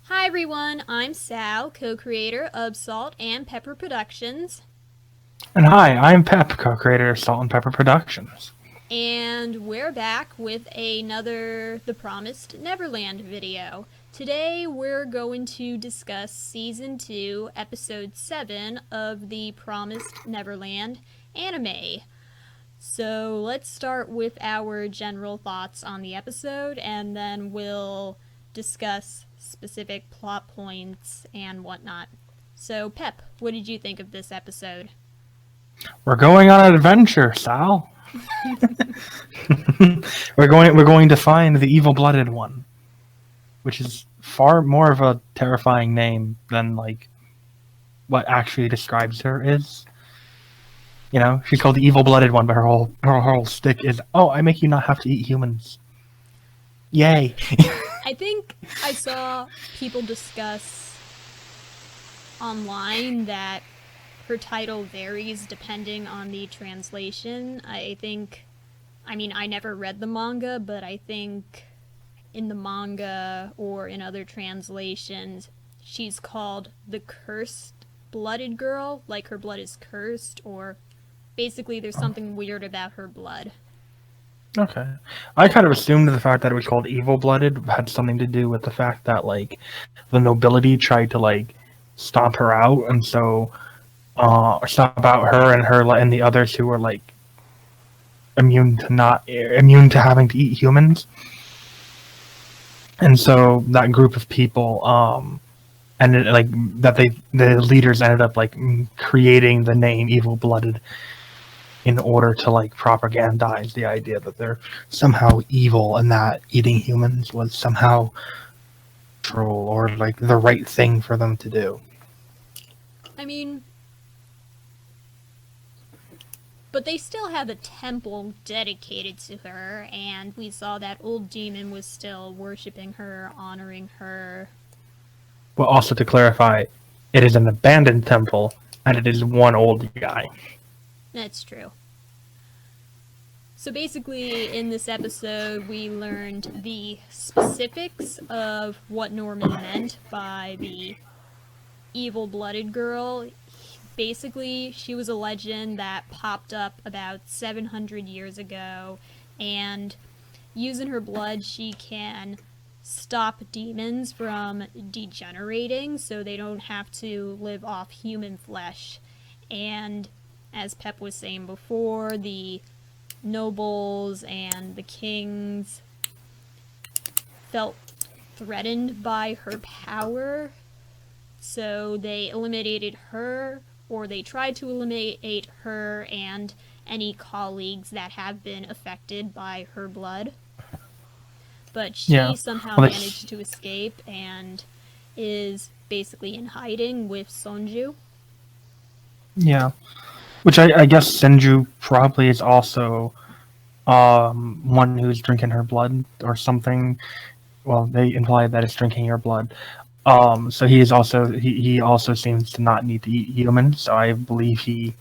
Hi everyone, I'm Sal, co-creator of Salt and Pepper Productions, And hi, I'm Pep, co-creator of Salt and Pepper Productions. and we're back with another The Promised Neverland video. Today we're going to discuss Season 2, Episode 7 of the Promised Neverland anime. So let's start with our general thoughts on the episode, and then we'll discuss specific plot points and whatnot. So, Pep, what did you think of this episode? We're going on an adventure, Sal. we're going to find the evil-blooded one, which is far more of a terrifying name than what actually describes her is. You know, she's called the evil-blooded one, but her whole stick is, oh, I make you not have to eat humans. Yay! I think I saw people discuss online that her title varies depending on the translation. I never read the manga, but I think in the manga or in other translations, she's called the cursed blooded girl, like her blood is cursed, or basically there's something weird about her blood. Okay. I kind of assumed the fact that it was called evil-blooded had something to do with the fact that, the nobility tried to, stomp her out, and so stomp out her and the others who were, immune to having to eat humans. And so that group of people, ended, the leaders ended up, creating the name evil-blooded in order to propagandize the idea that they're somehow evil and that eating humans was somehow troll or the right thing for them to do. I mean, but they still have a temple dedicated to her, and we saw that old demon was still worshipping her, honoring her. But also to clarify, it is an abandoned temple and it is one old guy. That's true. So basically, in this episode, we learned the specifics of what Norman meant by the evil-blooded girl. Basically, she was a legend that popped up about 700 years ago, and using her blood, she can stop demons from degenerating so they don't have to live off human flesh. And as Pep was saying before, the nobles and the kings felt threatened by her power, so they eliminated her, or they tried to eliminate her and any colleagues that have been affected by her blood. But she Yeah. somehow Well, managed to escape and is basically in hiding with Sonju. yeah. Which I guess Senju probably is also one who's drinking her blood or something. Well, they imply that it's drinking your blood. So he also seems to not need to eat humans. So I believe he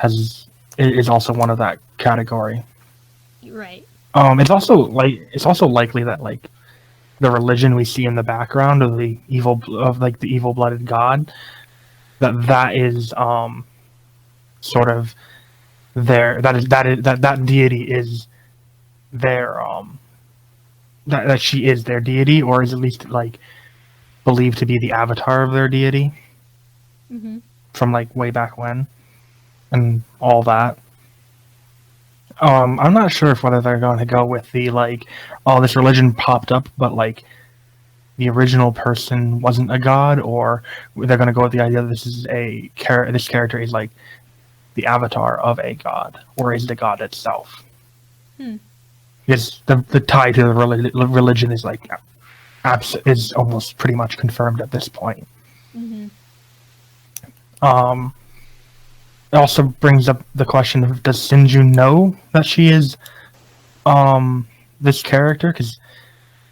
is also one of that category. Right. It's also likely that the religion we see in the background of the evil-blooded god, that is sort of their that deity is their that she is their deity, or is at least believed to be the avatar of their deity Mm-hmm. from way back when, and all that. I'm not sure if whether they're going to go with the oh, this religion popped up, but the original person wasn't a god, or they're going to go with the idea that this character is the avatar of a god, or is the god itself. Because the tie to the religion is is almost pretty much confirmed at this point. Mm-hmm. It also brings up the question of, does Sinju know that she is this character? Because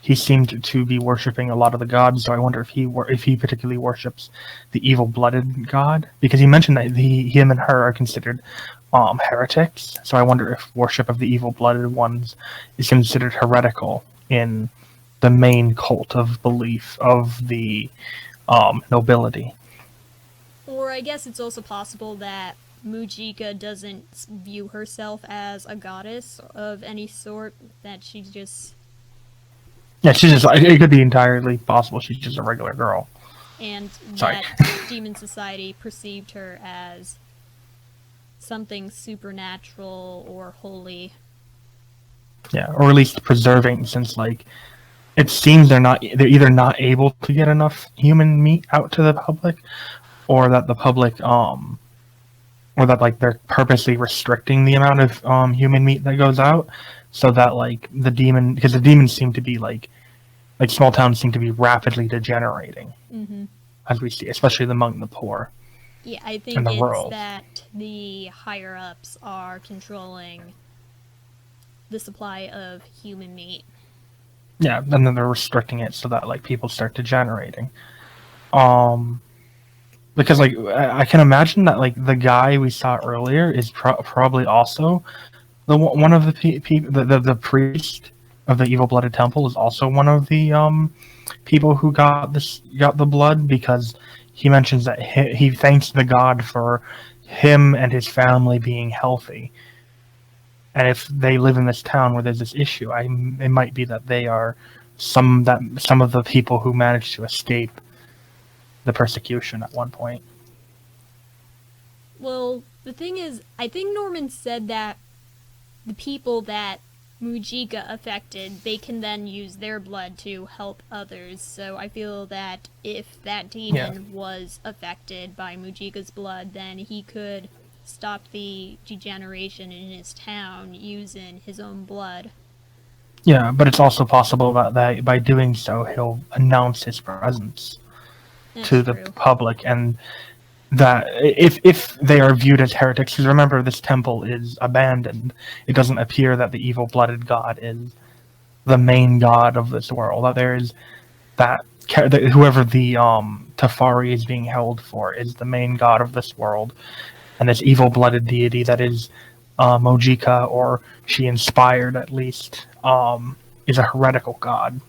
he seemed to be worshipping a lot of the gods, so I wonder if he particularly worships the evil-blooded god, because he mentioned that him and her are considered heretics. So I wonder if worship of the evil-blooded ones is considered heretical in the main cult of belief of the nobility. Or I guess it's also possible that Mujika doesn't view herself as a goddess of any sort, that she's just... Yeah, it could be entirely possible she's just a regular girl. And Sorry. that Demon Society perceived her as something supernatural or holy. Yeah, or at least preserving, since like it seems they're either not able to get enough human meat out to the public, or that the public or that like they're purposely restricting the amount of human meat that goes out, so that like because the demons seem to be like small towns seem to be rapidly degenerating, as we see, especially among the poor. Yeah, I think it's rural. That the higher ups are controlling the supply of human meat. Yeah, and then they're restricting it so that like people start degenerating. Because like I can imagine that like the guy we saw earlier is probably also one of the priest of the evil blooded temple is also one of the people who got the blood, because he mentions that he thanks the god for him and his family being healthy. And if they live in this town where there's this issue, it might be that they are some of the people who managed to escape the persecution at one point. Well, the thing is, I think Norman said that the people that Mujika affected, they can then use their blood to help others. So I feel that if that demon was affected by Mujika's blood, then he could stop the degeneration in his town using his own blood. Yeah, but it's also possible that by doing so, he'll announce his presence to the public, and that if they are viewed as heretics, because remember, this temple is abandoned, it doesn't appear that the evil-blooded god is the main god of this world. That there is whoever the Tafari is being held for is the main god of this world, and this evil-blooded deity that is Mujika, or she inspired at least, is a heretical god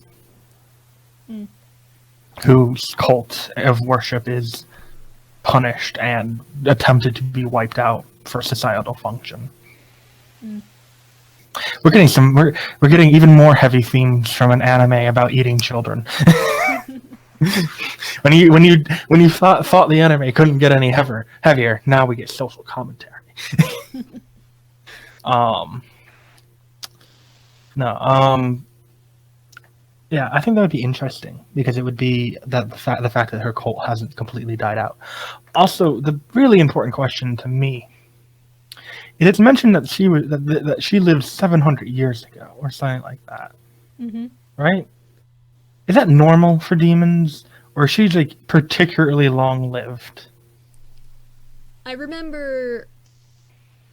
whose cult of worship is punished and attempted to be wiped out for societal function. We're getting even more heavy themes from an anime about eating children. when you thought the anime couldn't get any heavier, now we get social commentary. Yeah, I think that would be interesting, because it would be that the fact that her cult hasn't completely died out. Also, the really important question to me is, it's mentioned that she lived 700 years ago or something like that. Right? Is that normal for demons, or is she like particularly long-lived? I remember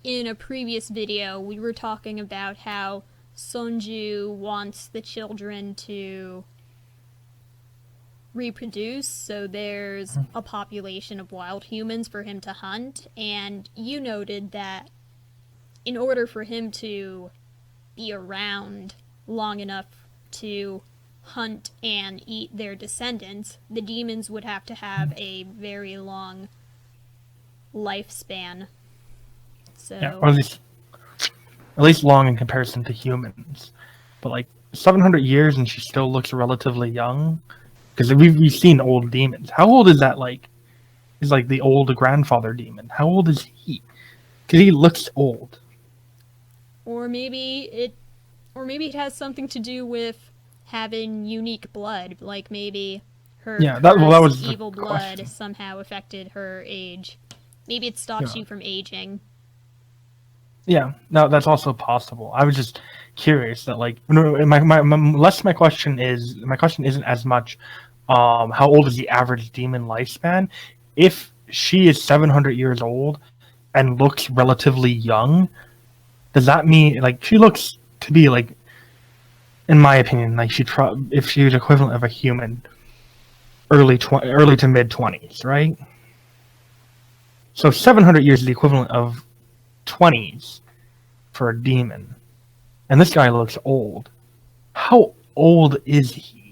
in a previous video we were talking about how Sonju wants the children to reproduce, so there's a population of wild humans for him to hunt, and you noted that in order for him to be around long enough to hunt and eat their descendants, the demons would have to have a very long lifespan. So yeah, or at least long in comparison to humans. But like 700 years and she still looks relatively young, because we've seen old demons. How old is that? Is like the old grandfather demon. How old is he? Because he looks old. Or maybe it has something to do with having unique blood. Like maybe her that was evil blood somehow affected her age. Maybe it stops you from aging. Yeah, no, that's also possible. I was just curious that my question isn't as much how old is the average demon lifespan. If she is 700 years old and looks relatively young, does that mean she looks to be in my opinion, if she was equivalent of a human, early to mid 20s, right? So 700 years is the equivalent of 20s for a demon, and this guy looks old. How old is he?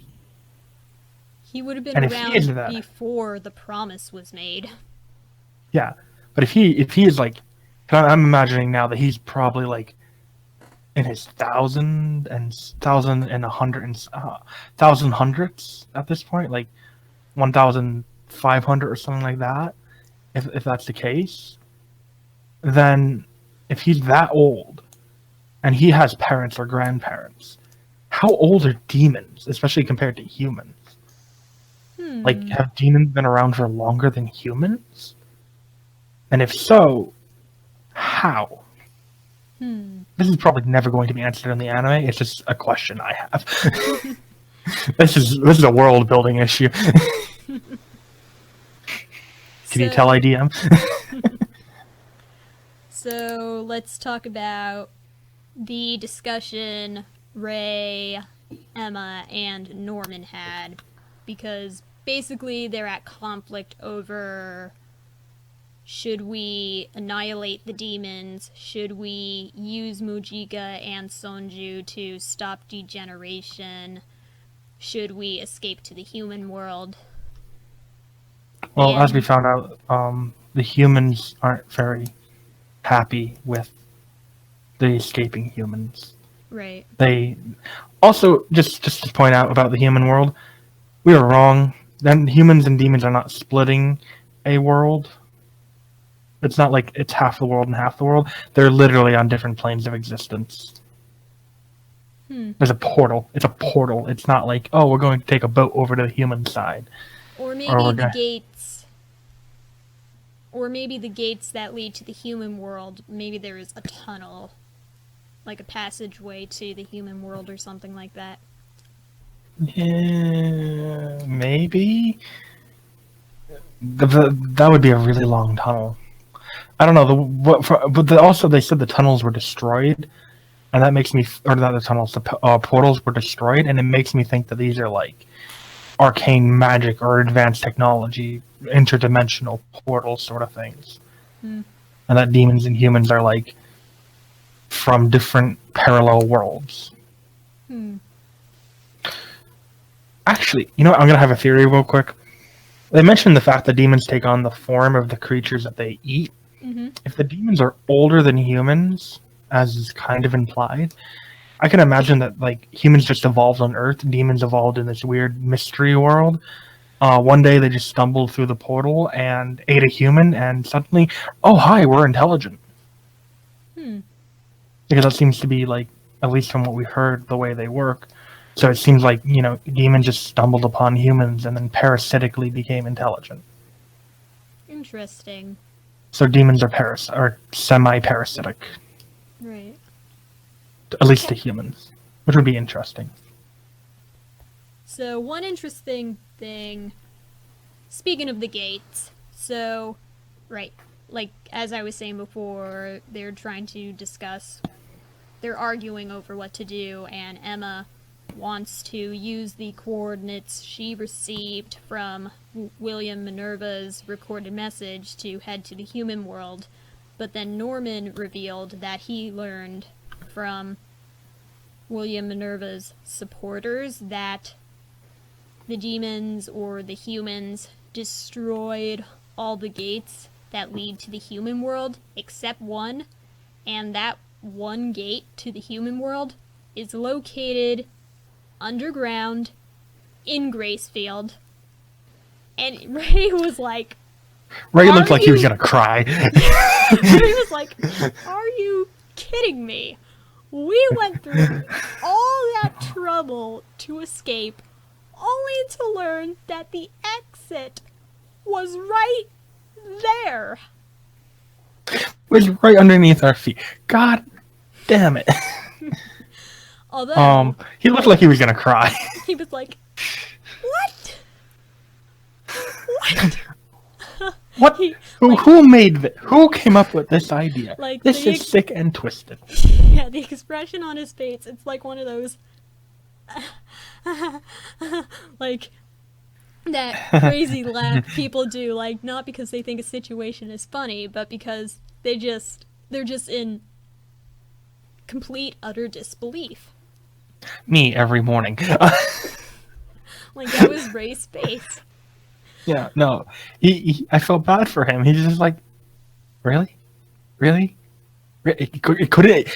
He would have been And if he is around that, before the promise was made. yeah. But if he is like, 'cause I'm imagining now that he's probably like in his thousand and a hundred and thousand hundreds at this point, like 1,500 or something like that. If that's the case, then if he's that old and he has parents or grandparents, how old are demons, especially compared to humans? Like, have demons been around for longer than humans? And if so, how? This is probably never going to be answered in the anime. It's just a question I have. This is a world building issue. Can you tell IDM? So let's talk about the discussion Ray, Emma, and Norman had, because basically they're at conflict over, should we annihilate the demons? Should we use Mujika and Sonju to stop degeneration? Should we escape to the human world? Well, as we found out, the humans aren't very happy with the escaping humans. Right. They also, just to point out about the human world, we were wrong. Then humans and demons are not splitting a world. It's not like it's half the world and half the world. They're literally on different planes of existence. There's a portal. It's a portal. It's not like, oh, we're going to take a boat over to the human side. Or maybe the gates. Or maybe the gates that lead to the human world, maybe there is a tunnel. Like a passageway to the human world or something like that. Yeah, maybe. That would be a really long tunnel. I don't know. But also they said the tunnels were destroyed, and that makes me, or not the tunnels, the portals were destroyed, and it makes me think that these are like arcane magic or advanced technology, interdimensional portal sort of things, and that demons and humans are like from different parallel worlds. Actually, you know what? I'm gonna have a theory real quick. They mentioned the fact that demons take on the form of the creatures that they eat. If the demons are older than humans, as is kind of implied, I can imagine that like humans just evolved on Earth, demons evolved in this weird mystery world. One day they just stumbled through the portal and ate a human, and suddenly, oh hi, we're intelligent. Because that seems to be like, at least from what we heard, the way they work. So it seems like, you know, demons just stumbled upon humans and then parasitically became intelligent. Interesting. So demons are semi-parasitic. Right. At least to humans. Which would be interesting. So one interesting thing, speaking of the gates, so, right, like, as I was saying before, they're trying to discuss, they're arguing over what to do, and Emma wants to use the coordinates she received from William Minerva's recorded message to head to the human world, but then Norman revealed that he learned from William Minerva's supporters that the demons or the humans destroyed all the gates that lead to the human world except one, and that one gate to the human world is located underground in Gracefield. And Ray was like, Ray looked like he was gonna cry. Ray was like, are you kidding me? We went through all that trouble to escape, only to learn that the exit was right there. It was right underneath our feet. God damn it. Although, he looked like he was gonna cry. he was like, what? What? What? Who made this? Who came up with this idea? Like, this is sick and twisted. Yeah, the expression on his face, it's like one of those, like, that crazy laugh people do, like, not because they think a situation is funny, but because they're just in complete, utter disbelief. Me every morning. Like, that was race-based. Yeah, no. I felt bad for him. He's just like, really? Really? It couldn't.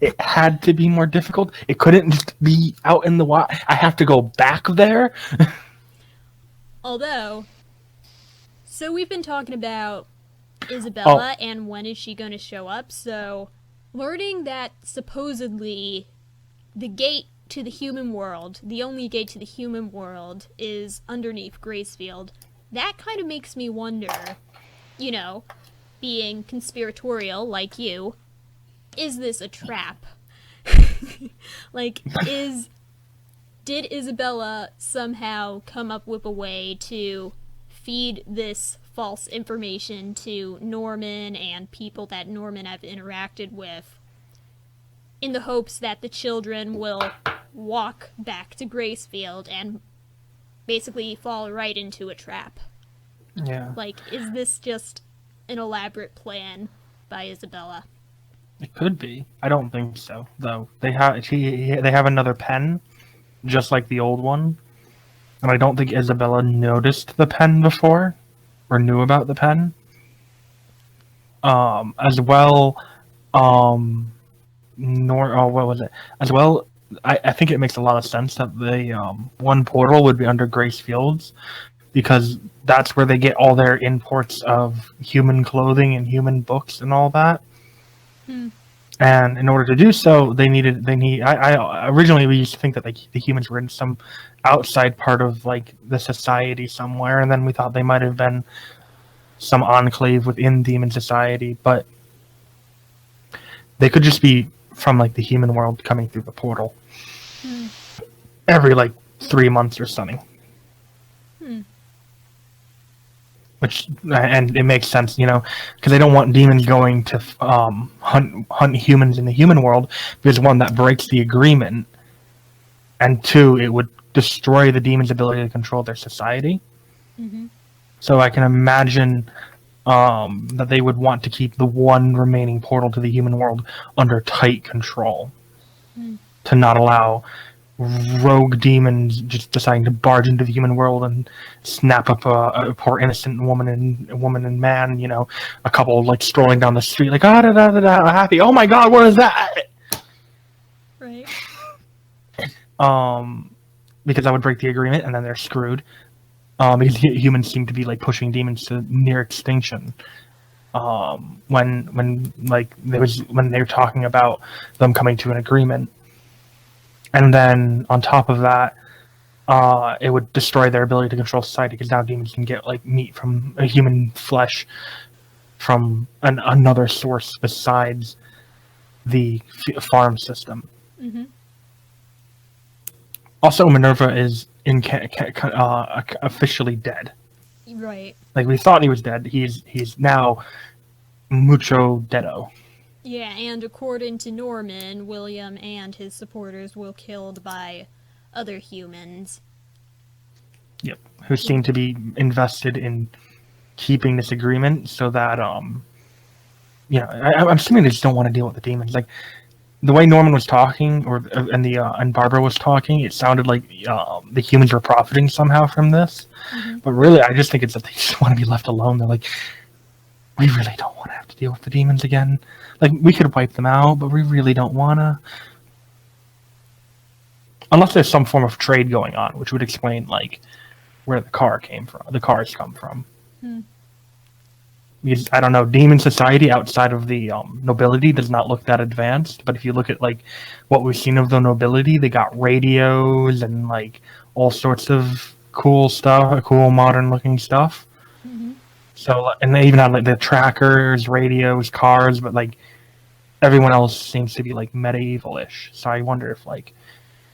It had to be more difficult. It couldn't just be out in the wild. I have to go back there. Although, so we've been talking about Isabella and when is she going to show up. So, learning that supposedly the gate to the human world, the only gate to the human world, is underneath Gracefield, that kind of makes me wonder, you know, being conspiratorial like you, is this a trap? Like, did Isabella somehow come up with a way to feed this false information to Norman and people that Norman have interacted with in the hopes that the children will walk back to Gracefield and basically fall right into a trap? Yeah. Like, is this just an elaborate plan by Isabella? It could be. I don't think so, though. They have another pen, just like the old one, and I don't think Isabella noticed the pen before, or knew about the pen. As well, what was it? As well, I think it makes a lot of sense that the one portal would be under Grace Fields, because that's where they get all their imports of human clothing and human books and all that. And in order to do so, I originally we used to think that the humans were in some outside part of like the society somewhere, and then we thought they might have been some enclave within demon society, but they could just be from like the human world coming through the portal every like 3 months or something. And it makes sense, because they don't want demons going to hunt humans in the human world, because one, that breaks the agreement, and two, it would destroy the demons' ability to control their society. So I can imagine that they would want to keep the one remaining portal to the human world under tight control, to not allow rogue demons just deciding to barge into the human world and snap up a poor innocent woman and man, a couple like strolling down the street like happy. Oh my God, what is that? Right. Because that would break the agreement, and then they're screwed. Because humans seem to be like pushing demons to near extinction. When they were talking about them coming to an agreement. And then on top of that, it would destroy their ability to control society, because now demons can get like meat from a human flesh from another source besides the farm system. Also, Minerva is officially dead. Right. Like, we thought he was dead. He's now mucho deado. Yeah, and according to Norman, William and his supporters were killed by other humans. Yep, who seem to be invested in keeping this agreement so that, I'm assuming they just don't want to deal with the demons. Like, the way Norman was talking, and Barbara was talking, it sounded like the humans were profiting somehow from this. But really, I just think it's that they just want to be left alone. They're like, we really don't want to have to deal with the demons again. Like, we could wipe them out, but we really don't want to. Unless there's some form of trade going on, which would explain, like, where the cars come from. Because, I don't know, demon society outside of the nobility does not look that advanced. But if you look at, like, what we've seen of the nobility, they got radios and, like, all sorts of cool stuff, cool modern-looking stuff. So, and they even have like the trackers, radios, cars, but like everyone else seems to be like medieval-ish. So I wonder if like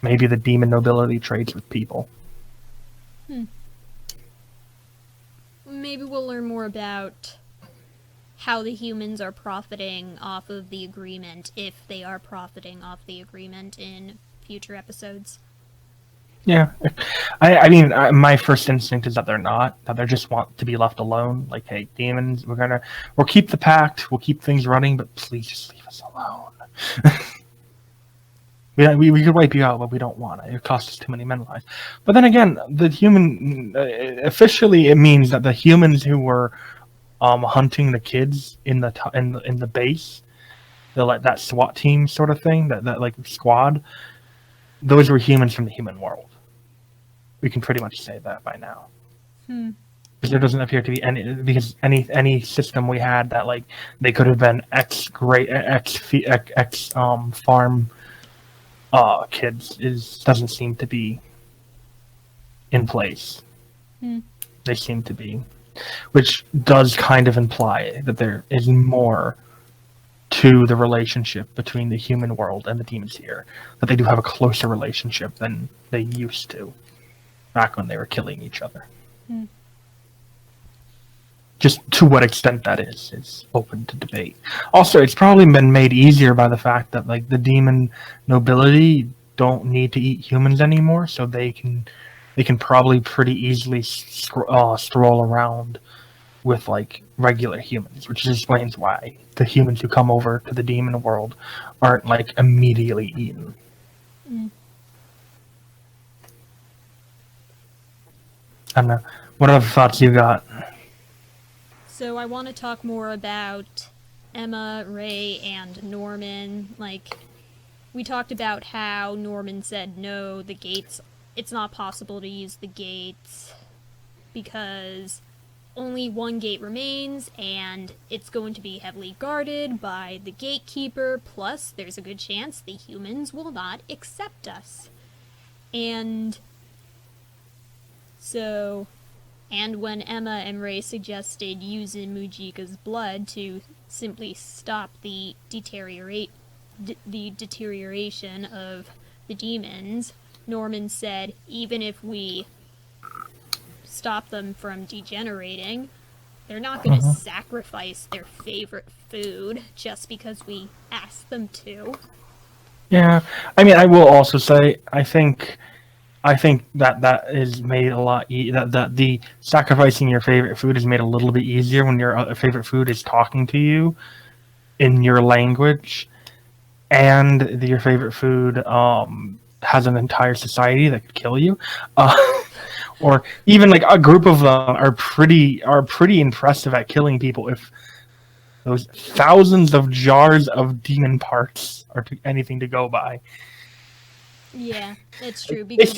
maybe the demon nobility trades with people. Maybe we'll learn more about how the humans are profiting off of the agreement, if they are profiting off the agreement in future episodes. Yeah, I mean, my first instinct is that they're not. That they just want to be left alone. Like, hey, demons, we'll keep the pact, we'll keep things running, but please just leave us alone. We could wipe you out, but we don't want it. It costs us too many men lives. But then again, the human officially it means that the humans who were hunting the kids in the base, that SWAT team sort of thing, that like squad, those were humans from the human world. We can pretty much say that by now. Because there doesn't appear to be any system we had that like they could have been ex farm kids doesn't seem to be in place. They seem to be, which does kind of imply that there is more to the relationship between the human world and the demons here, that they do have a closer relationship than they used to back when they were killing each other. Just to what extent that is open to debate. Also, it's probably been made easier by the fact that like the demon nobility don't need to eat humans anymore, so they can probably pretty easily stroll around with like regular humans, which explains why the humans who come over to the demon world aren't like immediately eaten. I don't know. What other thoughts you got? So I want to talk more about Emma, Ray, and Norman. Like, we talked about how Norman said, no, the gates, it's not possible to use the gates because only one gate remains and it's going to be heavily guarded by the gatekeeper, plus there's a good chance the humans will not accept us. And so... And when Emma and Ray suggested using Mujika's blood to simply stop the deterioration of the demons, Norman said, even if we stop them from degenerating, they're not going to sacrifice their favorite food just because we ask them to. Yeah, I mean, I will also say, I think that is made a lot that the sacrificing your favorite food is made a little bit easier when your favorite food is talking to you in your language, and your favorite food has an entire society that could kill you, or even like a group of them are pretty impressive at killing people if those thousands of jars of demon parts are anything to go by. Yeah, that's true. Because they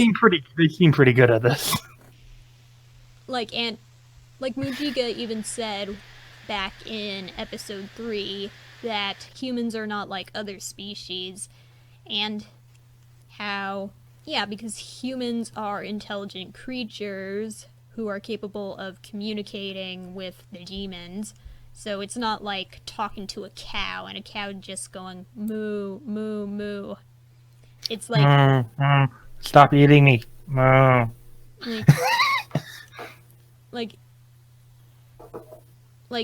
seem pretty good at this. Like Mujika even said back in episode 3 that humans are not like other species, and how, yeah, because humans are intelligent creatures who are capable of communicating with the demons. So it's not like talking to a cow and a cow just going moo, moo, moo. It's like... Stop eating me. Like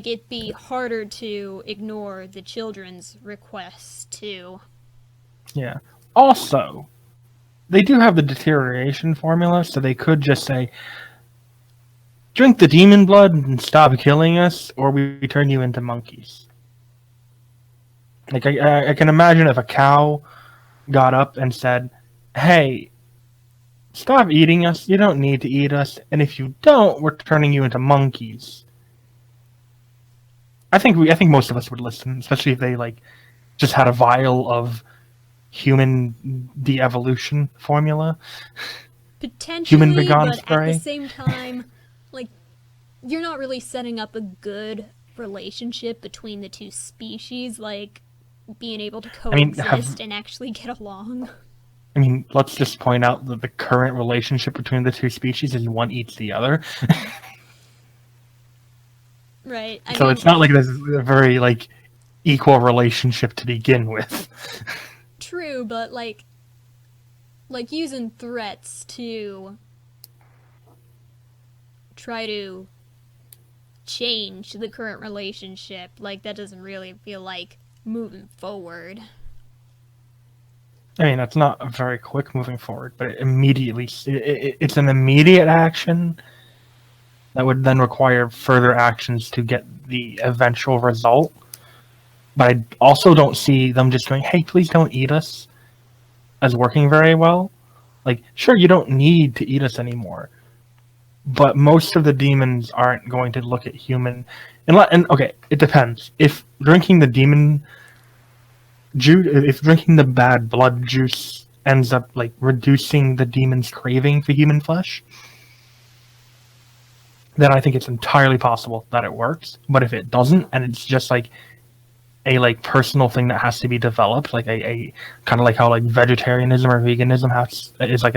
it'd be harder to ignore the children's requests, too. Yeah. Also, they do have the deterioration formula, so they could just say, drink the demon blood and stop killing us, or we turn you into monkeys. Like, I can imagine if a cow got up and said, hey, stop eating us, you don't need to eat us, and if you don't, we're turning you into monkeys. I think most of us would listen, especially if they like just had a vial of human de-evolution formula. Potentially, human vegan but spray. At the same time, like, you're not really setting up a good relationship between the two species, like being able to coexist and actually get along. I mean, let's just point out that the current relationship between the two species is one eats the other. Right. I mean, it's not like this is a very like equal relationship to begin with. True, but like using threats to try to change the current relationship, like that doesn't really feel like moving forward. I mean, that's not a very quick moving forward, but it's an immediate action that would then require further actions to get the eventual result. But I also don't see them just going, hey, please don't eat us. as working very well. Like, sure, you don't need to eat us anymore, but most of the demons aren't going to look at human. And okay, it depends. If drinking the demon juice, if drinking the bad blood juice ends up like reducing the demon's craving for human flesh, then I think it's entirely possible that it works. But if it doesn't, and it's just like a like personal thing that has to be developed, like a kind of like how like vegetarianism or veganism is like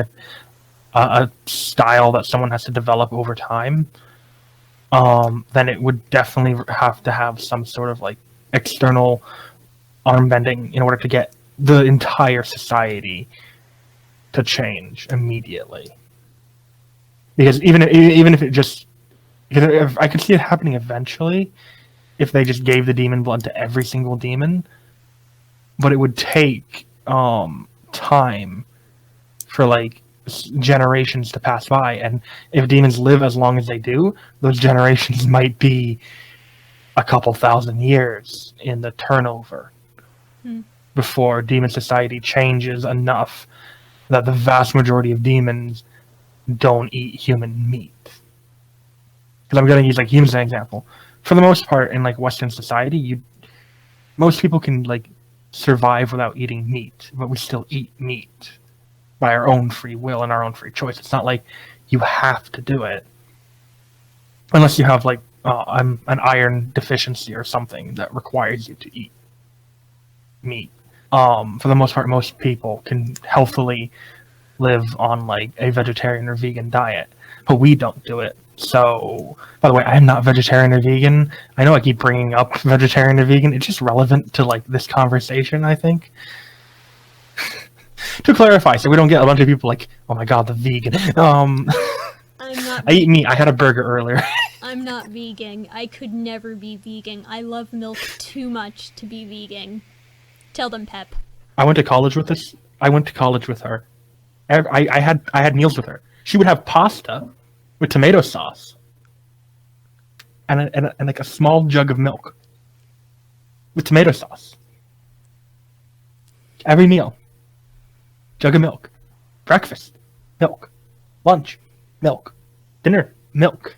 a style that someone has to develop over time, then it would definitely have to have some sort of like external arm bending in order to get the entire society to change immediately. Because even if it just, because if I could see it happening eventually, if they just gave the demon blood to every single demon, but it would take time for like generations to pass by, and if demons live as long as they do, those generations might be a couple thousand years in the turnover before demon society changes enough that the vast majority of demons don't eat human meat. Because I'm going to use like humans as an example. For the most part, in like Western society, most people can like survive without eating meat, but we still eat meat by our own free will and our own free choice. It's not like you have to do it unless you have like an iron deficiency or something that requires you to eat meat. For the most part, most people can healthily live on like a vegetarian or vegan diet, but we don't do it. So, by the way, I am not vegetarian or vegan. I know I keep bringing up vegetarian or vegan. It's just relevant to like this conversation, I think. To clarify, so we don't get a bunch of people like, "Oh my god, the vegan." I'm not. I eat meat. I had a burger earlier. I'm not vegan. I could never be vegan. I love milk too much to be vegan. Tell them, Pep. I went to college with this. I went to college with her. I had meals with her. She would have pasta with tomato sauce and like a small jug of milk with tomato sauce. Every meal. Jug of milk. Breakfast. Milk. Lunch. Milk. Dinner. Milk.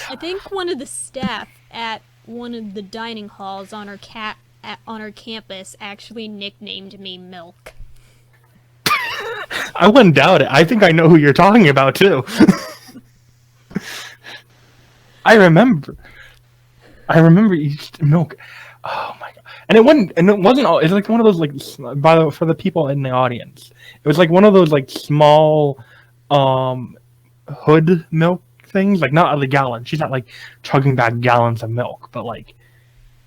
I think one of the staff at one of the dining halls on our campus actually nicknamed me Milk. I wouldn't doubt it. I think I know who you're talking about too. I remember you milk. Oh my god! And it wasn't all. It's like one of those like for the people in the audience. It was like one of those like small, hood milk things. Like not the gallon. She's not like chugging back gallons of milk, but like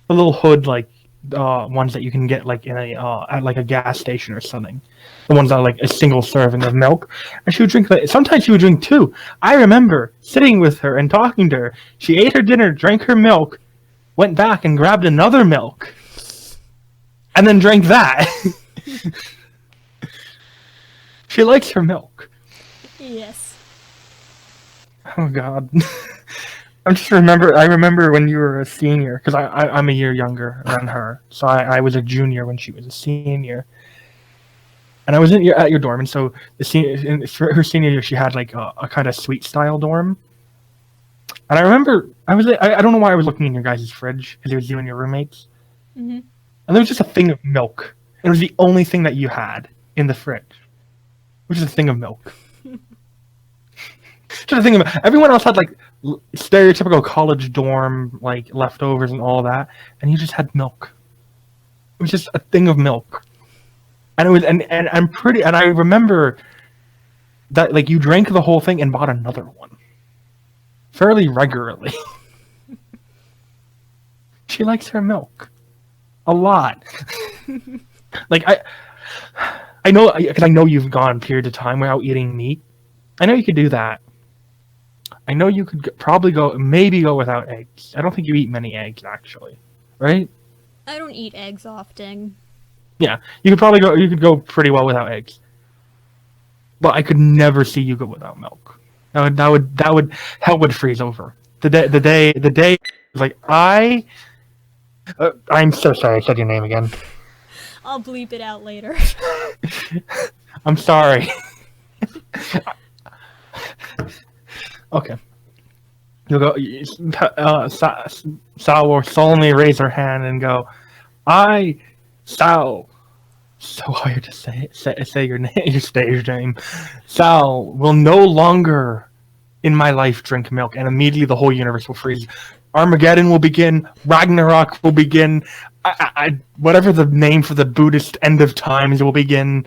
a little hood like ones that you can get like in a at like a gas station or something. The ones that are like a single serving of milk, and she would drink that. Sometimes she would drink two. I remember sitting with her and talking to her. She ate her dinner, drank her milk, went back and grabbed another milk, and then drank that. She likes her milk. Yes. Oh god. I remember when you were a senior, because I'm a year younger than her, so I was a junior when she was a senior. And I was at your dorm, and so for her senior year, she had like a kind of suite style dorm. And I remember I don't know why I was looking in your guys' fridge, because it was you and your roommates. Mm-hmm. And there was just a thing of milk. It was the only thing that you had in the fridge, which is a thing of milk. Just a thing of everyone else had like stereotypical college dorm like leftovers and all that, and you just had milk. It was just a thing of milk. And it was, and I remember that like you drank the whole thing and bought another one fairly regularly. She likes her milk a lot. Like I know, because I know you've gone periods of time without eating meat. I know you could do that. I know you could probably maybe go without eggs. I don't think you eat many eggs actually, right? I don't eat eggs often. Yeah, you could go pretty well without eggs. But I could never see you go without milk. That would hell would freeze over. The day like I'm so sorry I said your name again. I'll bleep it out later. I'm sorry. Okay. You'll go. Sal will solemnly raise her hand and go, "I, Sal." So hard to say your name, your stage name. Sal will no longer, in my life, drink milk, and immediately the whole universe will freeze. Armageddon will begin. Ragnarok will begin. Whatever the name for the Buddhist end of times will begin.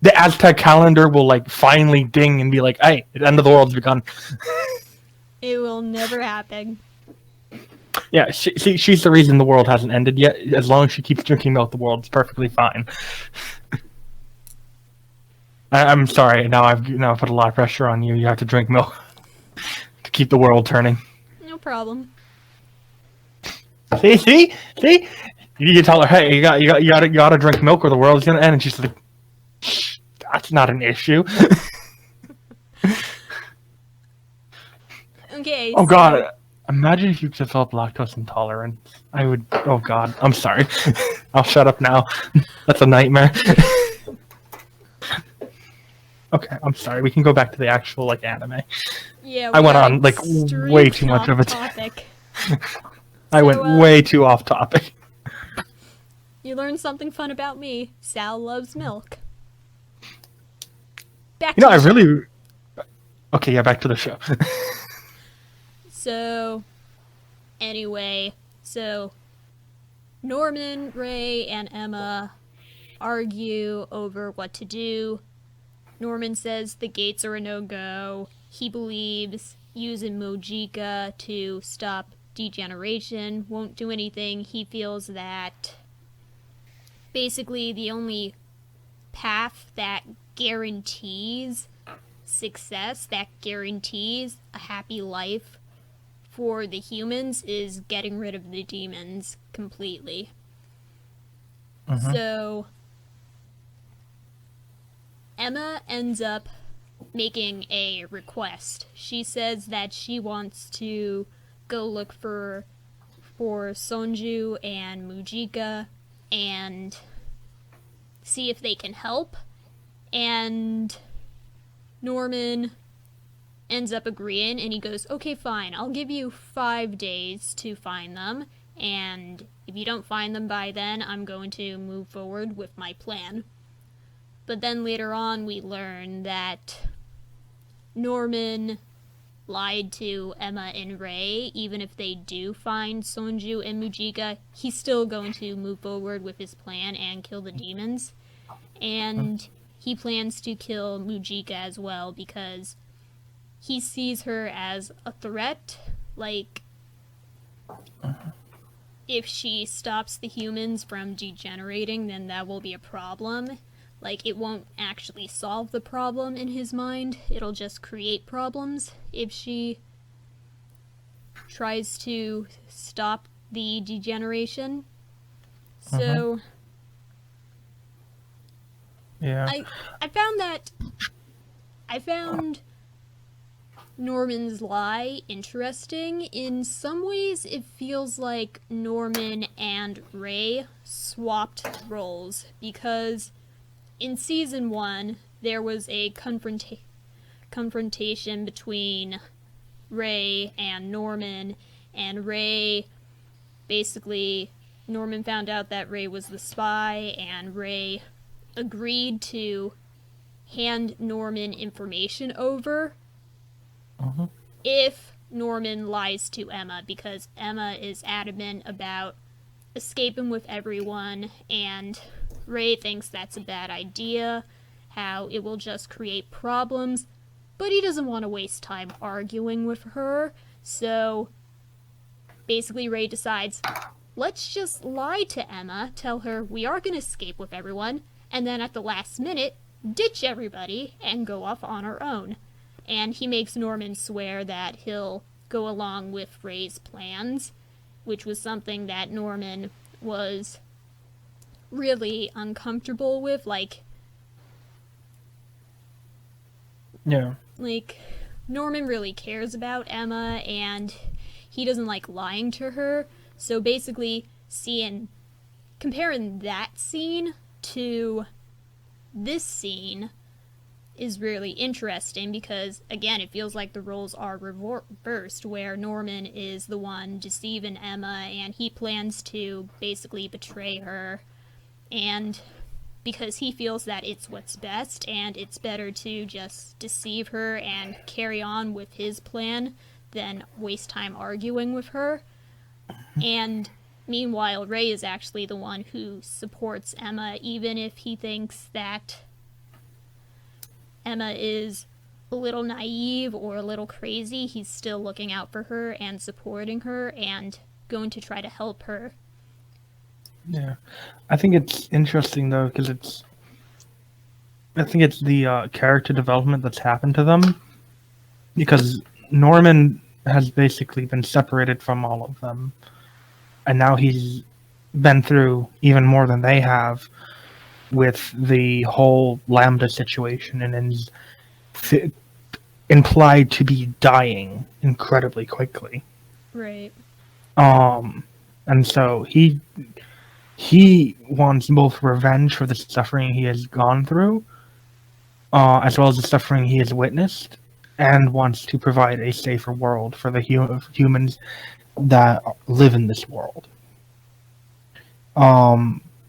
The Aztec calendar will like finally ding and be like, "Hey, the end of the world's begun." It will never happen. Yeah, she's the reason the world hasn't ended yet. As long as she keeps drinking milk, the world's perfectly fine. I'm sorry. Now I've put a lot of pressure on you. You have to drink milk to keep the world turning. No problem. See. You tell her, "Hey, you gotta drink milk, or the world's gonna end." And she's like, "Shh, that's not an issue." Okay. Oh God. Imagine if you developed lactose intolerance. I would. Oh God. I'm sorry. I'll shut up now. That's a nightmare. Okay. I'm sorry. We can go back to the actual like anime. Yeah. I went on like way too much of a topic. I went way too off topic. You learned something fun about me. Sal loves milk. Back to the show. Okay, yeah, back to the show. So, anyway, Norman, Ray, and Emma argue over what to do. Norman says the gates are a no-go. He believes using Mujika to stop degeneration won't do anything. He feels that basically the only path that guarantees success, that guarantees a happy life for the humans, is getting rid of the demons completely. So Emma ends up making a request. She says that she wants to go look for Sonju and Mujika and see if they can help. And Norman ends up agreeing, and he goes, "Okay, fine, I'll give you 5 days to find them, and if you don't find them by then, I'm going to move forward with my plan." But then later on, we learn that Norman lied to Emma and Ray. Even if they do find Sonju and Mujika, he's still going to move forward with his plan and kill the demons. And he plans to kill Mujika as well because he sees her as a threat. Like, if she stops the humans from degenerating, then that will be a problem. Like, it won't actually solve the problem in his mind. It'll just create problems if she tries to stop the degeneration. So, yeah. I found Norman's lie interesting. In some ways, it feels like Norman and Ray swapped roles, because in season 1, there was a confrontation between Ray and Norman, and Norman found out that Ray was the spy, and Ray agreed to hand Norman information over if Norman lies to Emma, because Emma is adamant about escaping with everyone, and Ray thinks that's a bad idea, how it will just create problems, but he doesn't want to waste time arguing with her. So basically Ray decides, let's just lie to Emma, tell her we are going to escape with everyone, and then at the last minute ditch everybody and go off on our own. And he makes Norman swear that he'll go along with Ray's plans, which was something that Norman was really uncomfortable with. Like, Norman really cares about Emma, and he doesn't like lying to her. So basically, seeing comparing that scene to this scene is really interesting because, again, it feels like the roles are reversed, where Norman is the one deceiving Emma and he plans to basically betray her, and because he feels that it's what's best and it's better to just deceive her and carry on with his plan than waste time arguing with her. And meanwhile, Ray is actually the one who supports Emma, even if he thinks that Emma is a little naive or a little crazy. He's still looking out for her and supporting her and going to try to help her. Yeah, I think it's interesting though because I think it's the character development that's happened to them, because Norman has basically been separated from all of them, and now he's been through even more than they have with the whole Lambda situation, and is implied to be dying incredibly quickly. Right. And so he wants both revenge for the suffering he has gone through, as well as the suffering he has witnessed, and wants to provide a safer world for the humans that live in this world.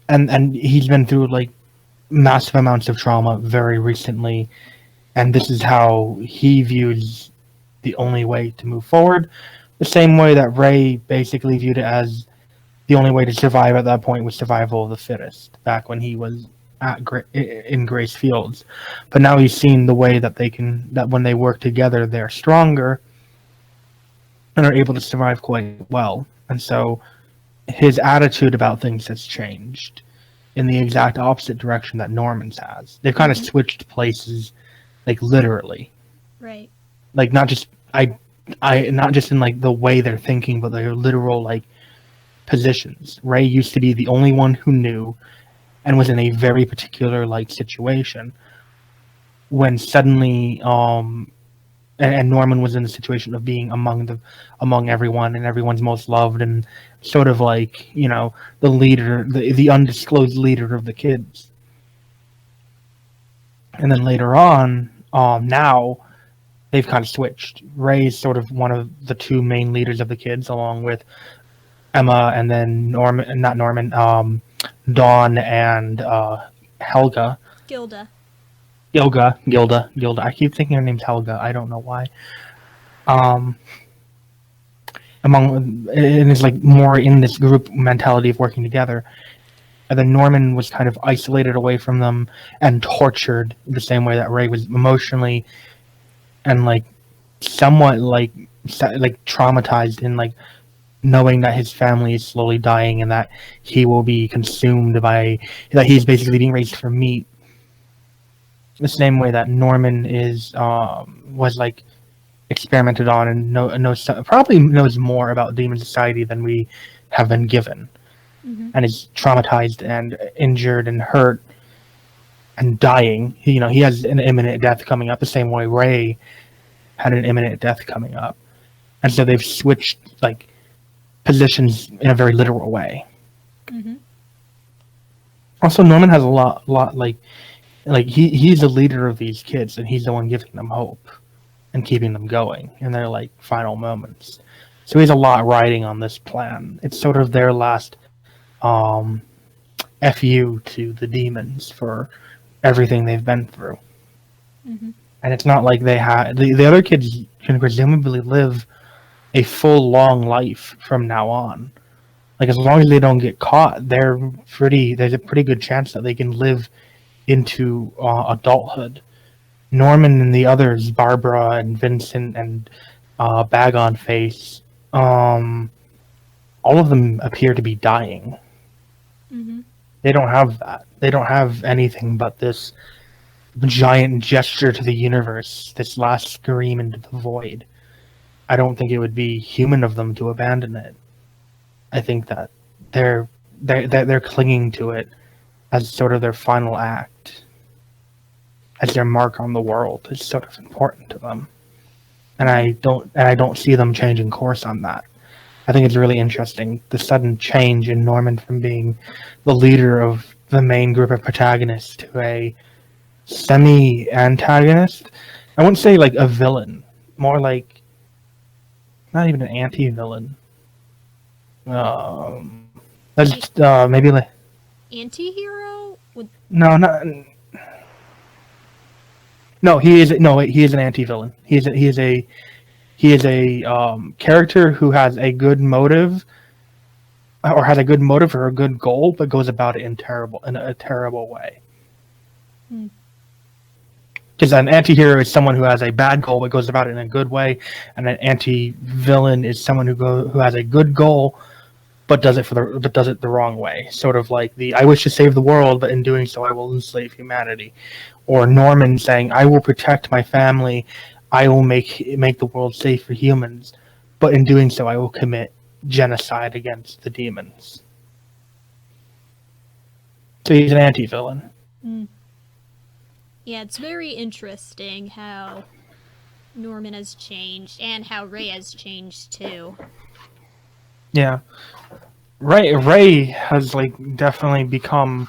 And he's been through like massive amounts of trauma very recently, and this is how he views the only way to move forward. The same way that Ray basically viewed it as the only way to survive at that point was survival of the fittest, back when he was in Grace Fields. But now he's seen the way that that when they work together, they're stronger and are able to survive quite well. And so his attitude about things has changed in the exact opposite direction that Norman's has. They've kind of switched places, like literally. Right. Like not just not just in like the way they're thinking, but their literal like positions. Ray used to be the only one who knew and was in a very particular like situation, when suddenly and Norman was in the situation of being among everyone and everyone's most loved, and sort of like, you know, the leader, the undisclosed leader of the kids. And then later on, now they've kind of switched. Ray's sort of one of the two main leaders of the kids, along with Emma, and then Dawn and Helga. Gilda. Gilda. I keep thinking her name's Helga. I don't know why. And it's like more in this group mentality of working together. And then Norman was kind of isolated away from them and tortured the same way that Ray was emotionally, and like somewhat like traumatized in like knowing that his family is slowly dying and that he will be consumed by, that he's basically being raised for meat. The same way that Norman was like experimented on and probably knows more about demon society than we have been given, and is traumatized and injured and hurt and dying. He has an imminent death coming up, the same way Ray had an imminent death coming up, and so they've switched like positions in a very literal way. Also, Norman has a lot like he's the leader of these kids, and he's the one giving them hope and keeping them going in their like final moments. So he has a lot riding on this plan. It's sort of their last FU to the demons for everything they've been through. And it's not like they have the other kids can presumably live a full long life from now on. Like, as long as they don't get caught, there's a pretty good chance that they can live into adulthood. Norman and the others, Barbara and Vincent and Bag on Face, all of them appear to be dying. They don't have that. They don't have anything but this giant gesture to the universe, this last scream into the void. I don't think it would be human of them to abandon it. I think that they're clinging to it as sort of their final act, as their mark on the world. It's sort of important to them, and I don't see them changing course on that. I think it's really interesting, the sudden change in Norman from being the leader of the main group of protagonists to a semi-antagonist. I wouldn't say like a villain, more like not even an anti-villain. That's maybe like Anti-hero? no, not no. He is an anti-villain. He is a character who has a good motive, or has a good motive or a good goal, but goes about it in a terrible way. Hmm. Because an anti-hero is someone who has a bad goal but goes about it in a good way, and an anti-villain is someone who has a good goal but does it the wrong way. Sort of like the I wish to save the world, but in doing so I will enslave humanity. Or Norman saying, I will protect my family, I will make the world safe for humans, but in doing so I will commit genocide against the demons. So he's an anti-villain. Hmm. Yeah, it's very interesting how Norman has changed and how Ray has changed too. Yeah. Ray has like definitely become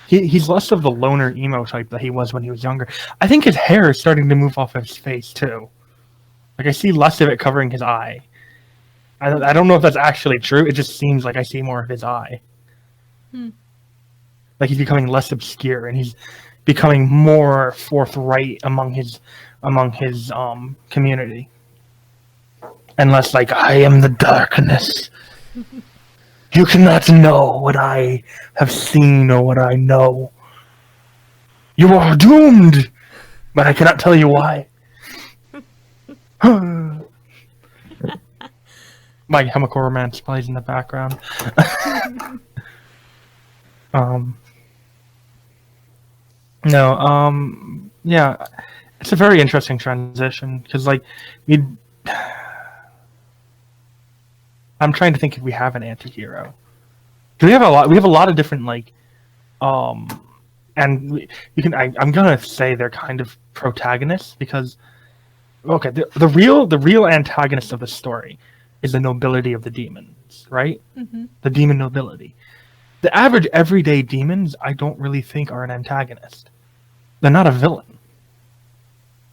he's less of the loner emo type that he was when he was younger. I think his hair is starting to move off of his face too. Like I see less of it covering his eye. I don't know if that's actually true. It just seems like I see more of his eye. Hmm. Like he's becoming less obscure and he's becoming more forthright among his community. And less like I am the darkness. You cannot know what I have seen or what I know. You are doomed, but I cannot tell you why. My chemical romance plays in the background. Yeah, it's a very interesting transition because, like, I'm trying to think if we have an anti-hero. We have a lot. We have a lot of different and you can. I'm gonna say they're kind of protagonists because, okay, the real antagonist of the story is the nobility of the demons, right? Mm-hmm. The demon nobility. The average everyday demons, I don't really think are an antagonist. They're not a villain.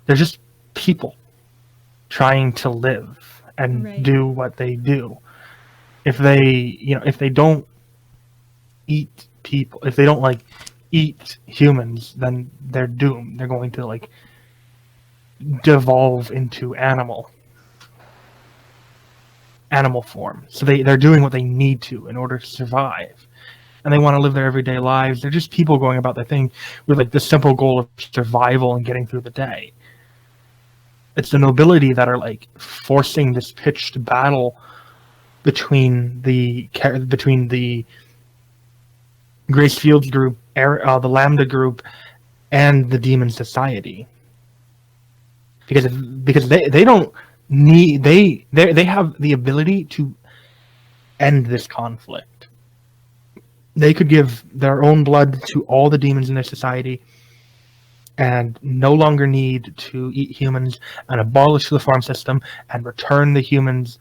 They're just people trying to live and do what they do. If they don't eat people, if they don't like eat humans, then they're doomed. They're going to like devolve into animal form. So they're doing what they need to in order to survive. And they want to live their everyday lives. They're just people going about their thing with like the simple goal of survival and getting through the day. It's the nobility that are like forcing this pitched battle between the Grace Fields group, the Lambda group, and the Demon Society. Because they don't need they have the ability to end this conflict. They could give their own blood to all the demons in their society and no longer need to eat humans and abolish the farm system and return the humans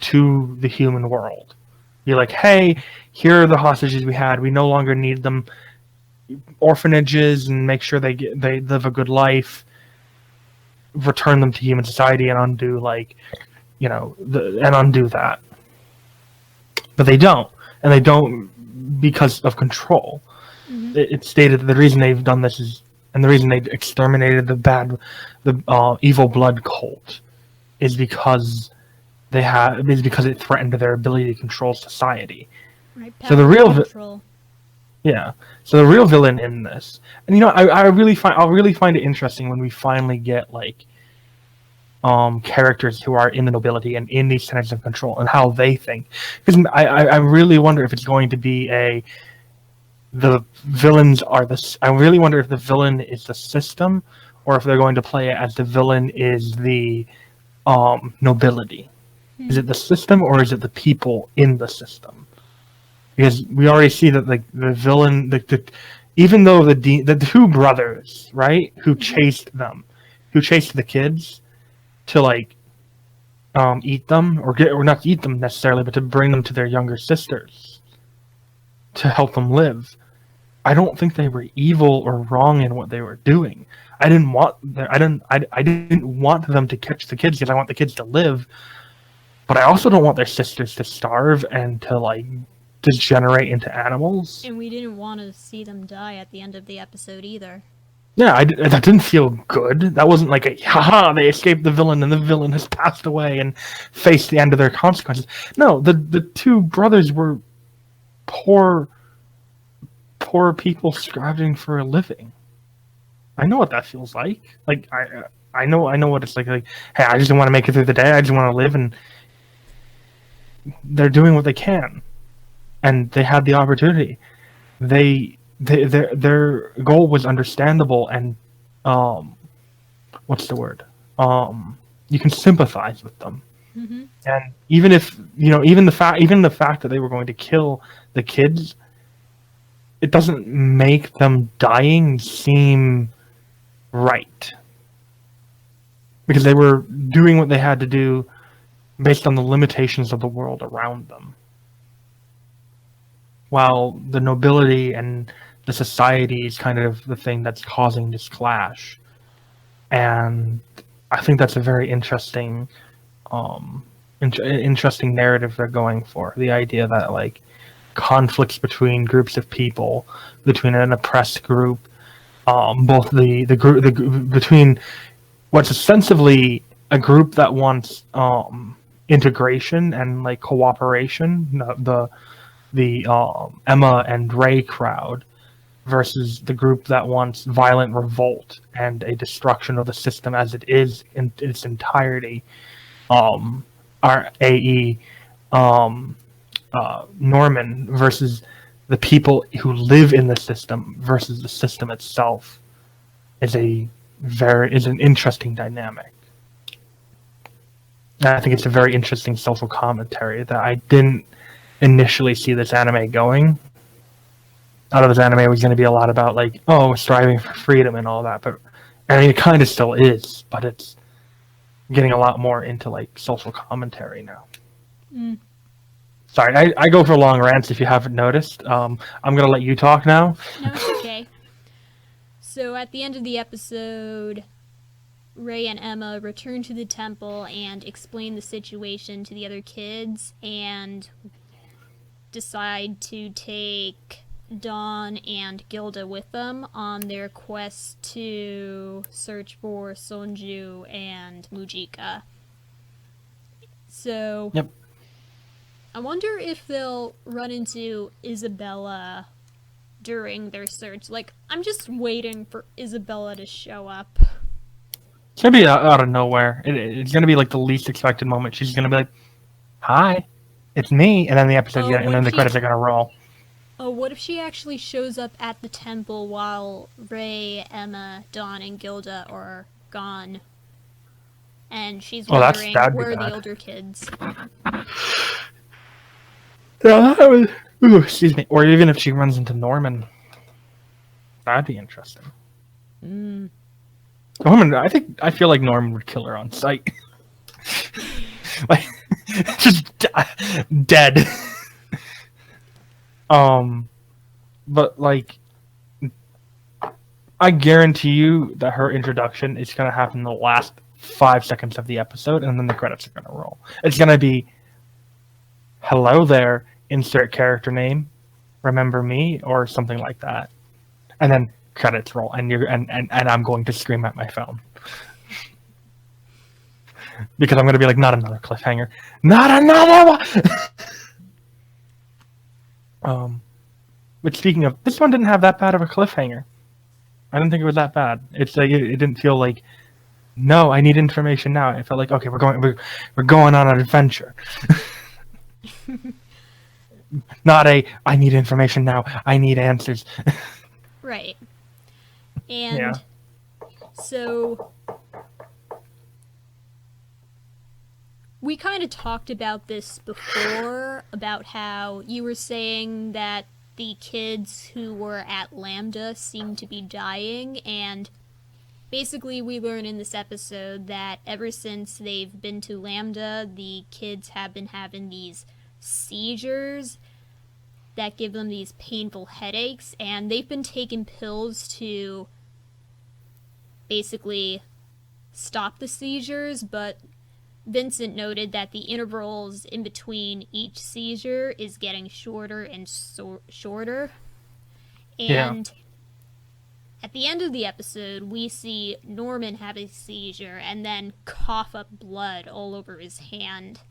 to the human world. You're like, hey, here are the hostages we had. We no longer need them. Orphanages and make sure they live a good life. Return them to human society and undo undo that. But they don't, and they don't because of control. Mm-hmm. It's stated that the reason they've done this is, and the reason they exterminated the evil blood cult is because it threatened their ability to control society. Right, so the real villain in this, and I'll really find it interesting when we finally get like characters who are in the nobility and in these centers of control and how they think, because I really wonder if it's going to be the villains are this. I really wonder if the villain is the system, or if they're going to play it as the villain is the nobility. Is it the system or is it the people in the system? Because we already see that like the villain, even though the two brothers, right, who chased the kids to like eat them, or not eat them necessarily, but to bring them to their younger sisters to help them live. I don't think they were evil or wrong in what they were doing. I didn't want them to catch the kids because I want the kids to live, but I also don't want their sisters to starve and to like degenerate into animals. And we didn't want to see them die at the end of the episode either. Yeah, that didn't feel good. That wasn't like a haha, they escaped the villain and the villain has passed away and faced the end of their consequences. No, the two brothers were poor people scrounging for a living. I know what that feels like. Like I know what it's like. Like, hey, I just want to make it through the day. I just want to live, and they're doing what they can, and they had the opportunity. Their goal was understandable, and what's the word? You can sympathize with them. Mm-hmm. And even if even the fact that they were going to kill the kids, it doesn't make them dying seem right, because they were doing what they had to do based on the limitations of the world around them, while the nobility and the society is kind of the thing that's causing this clash. And I think that's a very interesting interesting narrative they're going for. The idea that like conflicts between groups of people, between an oppressed group, both between what's ostensibly a group that wants integration and like cooperation, the Emma and Ray crowd, versus the group that wants violent revolt and a destruction of the system as it is in its entirety. Our AE Norman versus the people who live in the system versus the system itself is an interesting dynamic. And I think it's a very interesting social commentary that I didn't initially see this anime going. Out of this anime was going to be a lot about like, striving for freedom and all that, but I mean it kind of still is, but it's getting a lot more into like social commentary now. Mm. Sorry, I go for long rants if you haven't noticed. I'm going to let you talk now. No, it's okay. So at the end of the episode, Ray and Emma return to the temple and explain the situation to the other kids and decide to take Dawn and Gilda with them on their quest to search for Sonju and Mujika. So, Yep. I wonder if they'll run into Isabella during their search. Like, I'm just waiting for Isabella to show up. It's going to be out of nowhere. It's going to be like the least expected moment. She's going to be like, "Hi, it's me," and then the episode's and then the credits are going to roll. Oh, what if she actually shows up at the temple while Ray, Emma, Dawn, and Gilda are gone? And she's wondering where are the older kids? Yeah, that was... Ooh, excuse me. Or even if she runs into Norman. That'd be interesting. Mm. Norman, I feel like Norman would kill her on sight. Like, just dead. But like, I guarantee you that her introduction is gonna happen in the last 5 seconds of the episode, and then the credits are gonna roll. It's gonna be, "Hello there, insert character name, remember me," or something like that, and then credits roll, and I'm going to scream at my phone because I'm gonna be like, "Not another cliffhanger, not another one." But speaking of, this one didn't have that bad of a cliffhanger. I didn't think it was that bad. It's like it didn't feel like, no, I need information now. It felt like, okay, we're going on an adventure. Not I need information now. I need answers. Right. And so we kind of talked about this before, about how you were saying that the kids who were at Lambda seemed to be dying, and Basically, we learn in this episode that ever since they've been to Lambda, the kids have been having these seizures that give them these painful headaches, and they've been taking pills to basically stop the seizures, but Vincent noted that the intervals in between each seizure is getting shorter and shorter. And at the end of the episode, we see Norman have a seizure and then cough up blood all over his hand.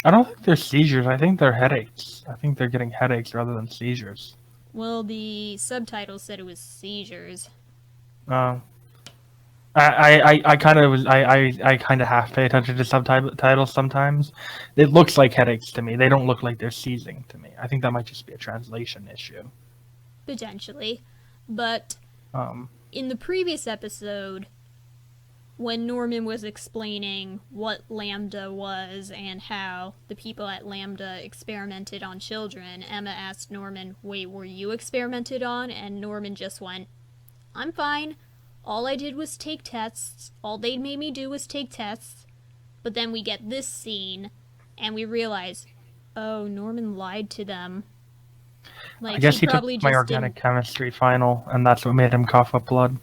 I don't think they're seizures. I think they're headaches. I think they're getting headaches rather than seizures. Well, the subtitle said it was seizures. I kind of half pay attention to subtitles sometimes. It looks like headaches to me. They don't look like they're seizing to me. I think that might just be a translation issue. Potentially. But in the previous episode, when Norman was explaining what Lambda was and how the people at Lambda experimented on children, Emma asked Norman, "Wait, were you experimented on?" And Norman just went, "I'm fine. All I did was take tests. All they made me do was take tests." But then we get this scene, and we realize, oh, Norman lied to them. Like, I guess he took my organic chemistry final, and that's what made him cough up blood.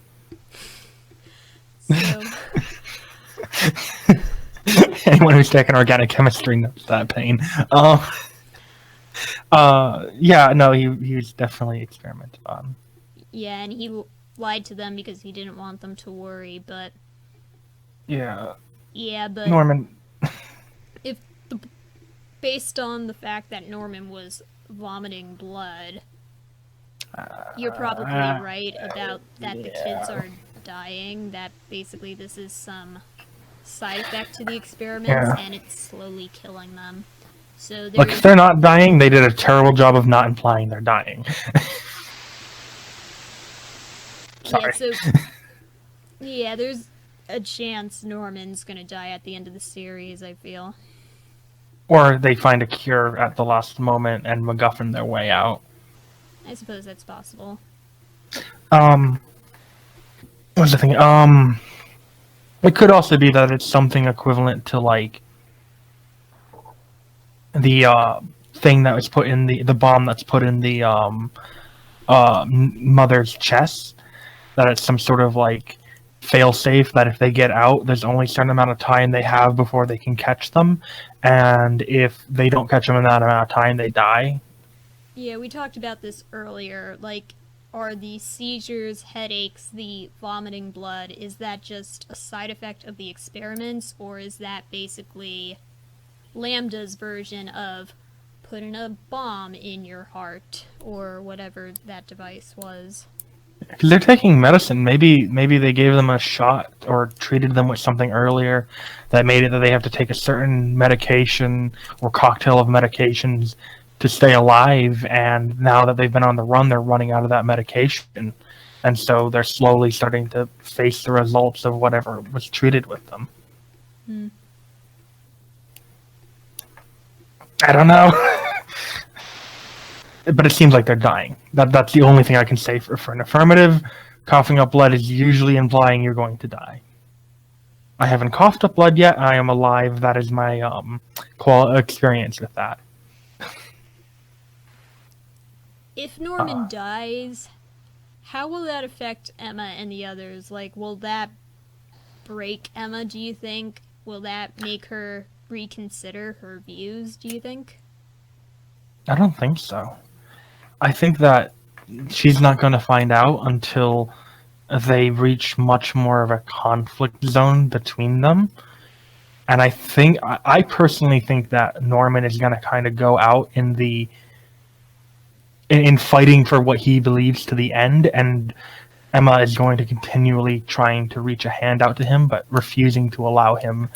So... Anyone who's taken organic chemistry knows that pain. Yeah, no, he was definitely experimented on. Yeah, and he lied to them because he didn't want them to worry, but... Yeah. Yeah, but... Norman... Based on the fact that Norman was vomiting blood, you're probably right about that the kids are dying, that basically this is some side effect to the experiments, and it's slowly killing them. So look, if they're not dying, they did a terrible job of not implying they're dying. Sorry. Yeah, there's a chance Norman's gonna die at the end of the series, I feel. Or they find a cure at the last moment and MacGuffin their way out. I suppose that's possible. What's the thing? It could also be that it's something equivalent to, like, the thing that was put in the bomb that's put in the mother's chest. That it's some sort of, like, fail-safe that if they get out, there's only a certain amount of time they have before they can catch them. And if they don't catch them in that amount of time, they die. Yeah, we talked about this earlier. Like, are the seizures, headaches, the vomiting blood, is that just a side effect of the experiments, or is that basically Lambda's version of putting a bomb in your heart, or whatever that device was? Because they're taking medicine. Maybe they gave them a shot or treated them with something earlier that made it that they have to take a certain medication or cocktail of medications to stay alive, and now that they've been on the run, they're running out of that medication, and so they're slowly starting to face the results of whatever was treated with them. I don't know. But it seems like they're dying. That's the only thing I can say for an affirmative. Coughing up blood is usually implying you're going to die. I haven't coughed up blood yet. I am alive. That is my experience with that. If Norman dies, how will that affect Emma and the others? Like, will that break Emma, do you think? Will that make her reconsider her views, do you think? I don't think so. I think that she's not going to find out until they reach much more of a conflict zone between them. And I personally think that Norman is going to kind of go out in fighting for what he believes to the end, and Emma is going to continually trying to reach a hand out to him, but refusing to allow him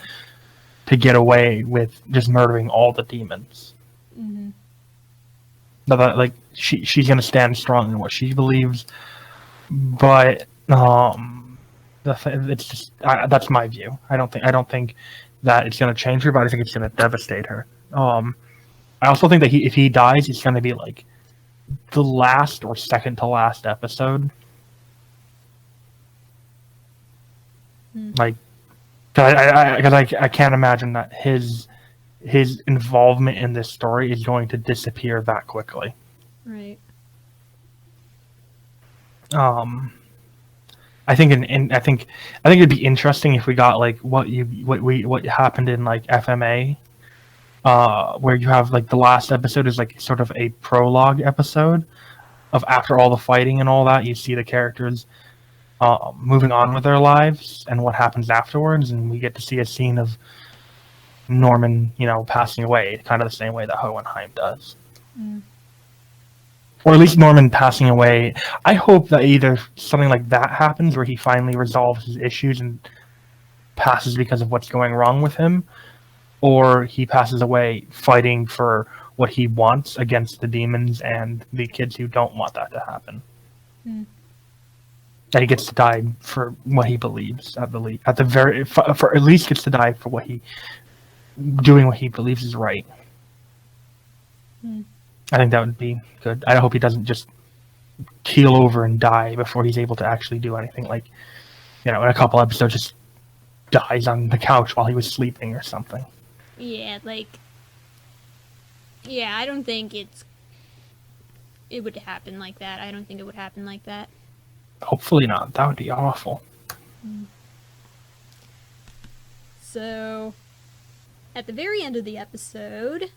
to get away with just murdering all the demons. Mm-hmm. Like she's gonna stand strong in what she believes, but it's just that's my view. I don't think that it's gonna change her, but I think it's gonna devastate her. I also think that if he dies, it's gonna be like the last or second to last episode. Like, because I can't imagine that his involvement in this story is going to disappear that quickly. Right. I think it'd be interesting if we got like what happened in like FMA, where you have like the last episode is like sort of a prologue episode of after all the fighting and all that. You see the characters moving on with their lives and what happens afterwards, and we get to see a scene of Norman, passing away, kind of the same way that Hohenheim does. Or at least Norman passing away. I hope that either something like that happens where he finally resolves his issues and passes because of what's going wrong with him, or he passes away fighting for what he wants against the demons and the kids who don't want that to happen. That he gets to die for what he believes at least gets to die for what he doing what he believes is right. I think that would be good. I hope he doesn't just keel over and die before he's able to actually do anything. Like, in a couple episodes, just dies on the couch while he was sleeping or something. Yeah, I don't think it would happen like that. I don't think it would happen like that. Hopefully not. That would be awful. So, at the very end of the episode,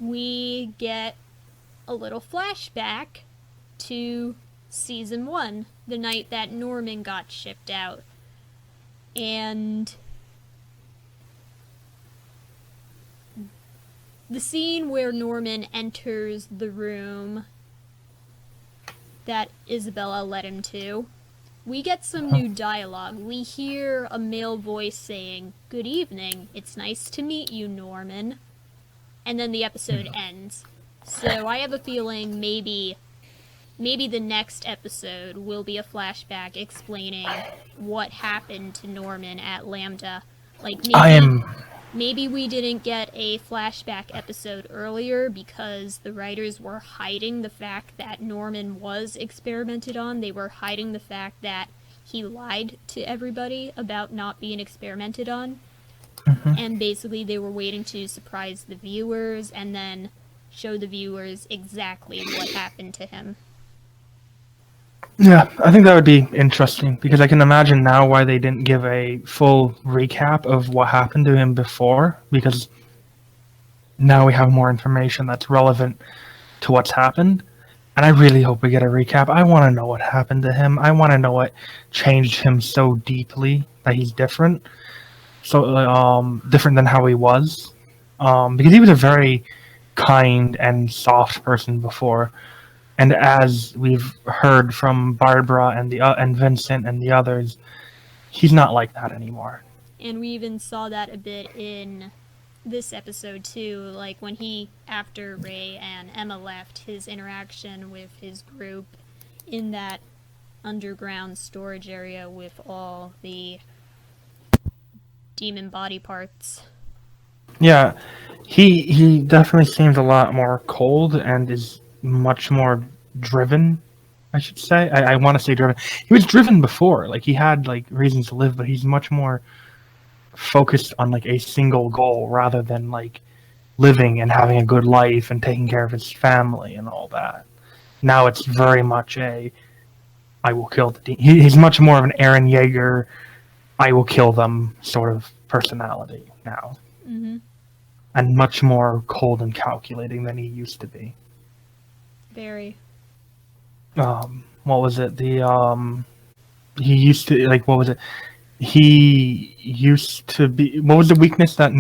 we get a little flashback to season 1, the night that Norman got shipped out. And the scene where Norman enters the room that Isabella led him to, we get some new dialogue. We hear a male voice saying, "Good evening, it's nice to meet you, Norman." And then the episode ends. So I have a feeling maybe the next episode will be a flashback explaining what happened to Norman at Lambda. Like, maybe we didn't get a flashback episode earlier because the writers were hiding the fact that Norman was experimented on. They were hiding the fact that he lied to everybody about not being experimented on. And basically they were waiting to surprise the viewers and then show the viewers exactly what happened to him. Yeah, I think that would be interesting because I can imagine now why they didn't give a full recap of what happened to him before, because now we have more information that's relevant to what's happened. And I really hope we get a recap. I want to know what happened to him. I want to know what changed him so deeply that he's different. So different than how he was. Because he was a very kind and soft person before. And as we've heard from Barbara and Vincent and the others, he's not like that anymore. And we even saw that a bit in this episode too, like when after Ray and Emma left, his interaction with his group in that underground storage area with all the demon body parts. Yeah, he definitely seems a lot more cold and is much more driven, I should say. I want to say driven. He was driven before, like he had like reasons to live, but he's much more focused on like a single goal rather than like living and having a good life and taking care of his family and all that. Now it's very much I will kill the demon. He's much more of an Eren Yeager, I will kill them sort of personality now. And much more cold and calculating than he used to be. Very. What was it? He used to like. What was it? He used to be. What was the weakness that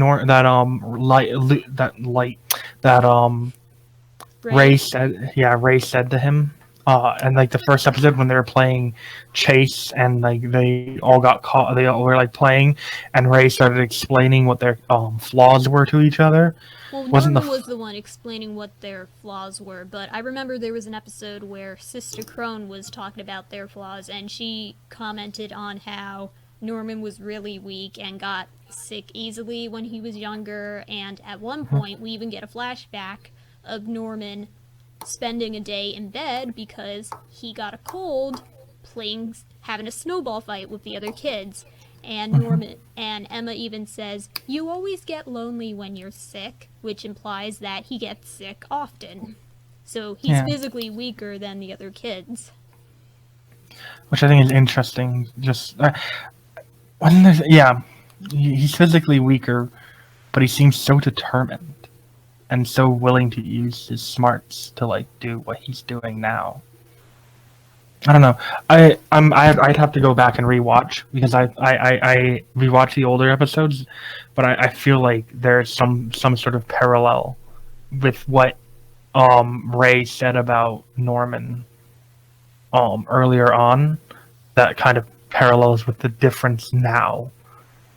Ray said? Yeah, Ray said to him. And like the first episode when they were playing chase and like they all got caught, they all were like playing, and Ray started explaining what their flaws were to each other. Well, Norman was the one explaining what their flaws were, but I remember there was an episode where Sister Crone was talking about their flaws, and she commented on how Norman was really weak and got sick easily when he was younger, and at one point we even get a flashback of Norman spending a day in bed because he got a cold having a snowball fight with the other kids. And Norman and Emma even says, "You always get lonely when you're sick," which implies that he gets sick often. So he's physically weaker than the other kids. Which I think is interesting. Just wasn't there, yeah, he's physically weaker, but he seems so determined and so willing to use his smarts to like do what he's doing now. I don't know. I'd have to go back and rewatch because I rewatch the older episodes, but I feel like there's some sort of parallel with what Ray said about Norman earlier on that kind of parallels with the difference now.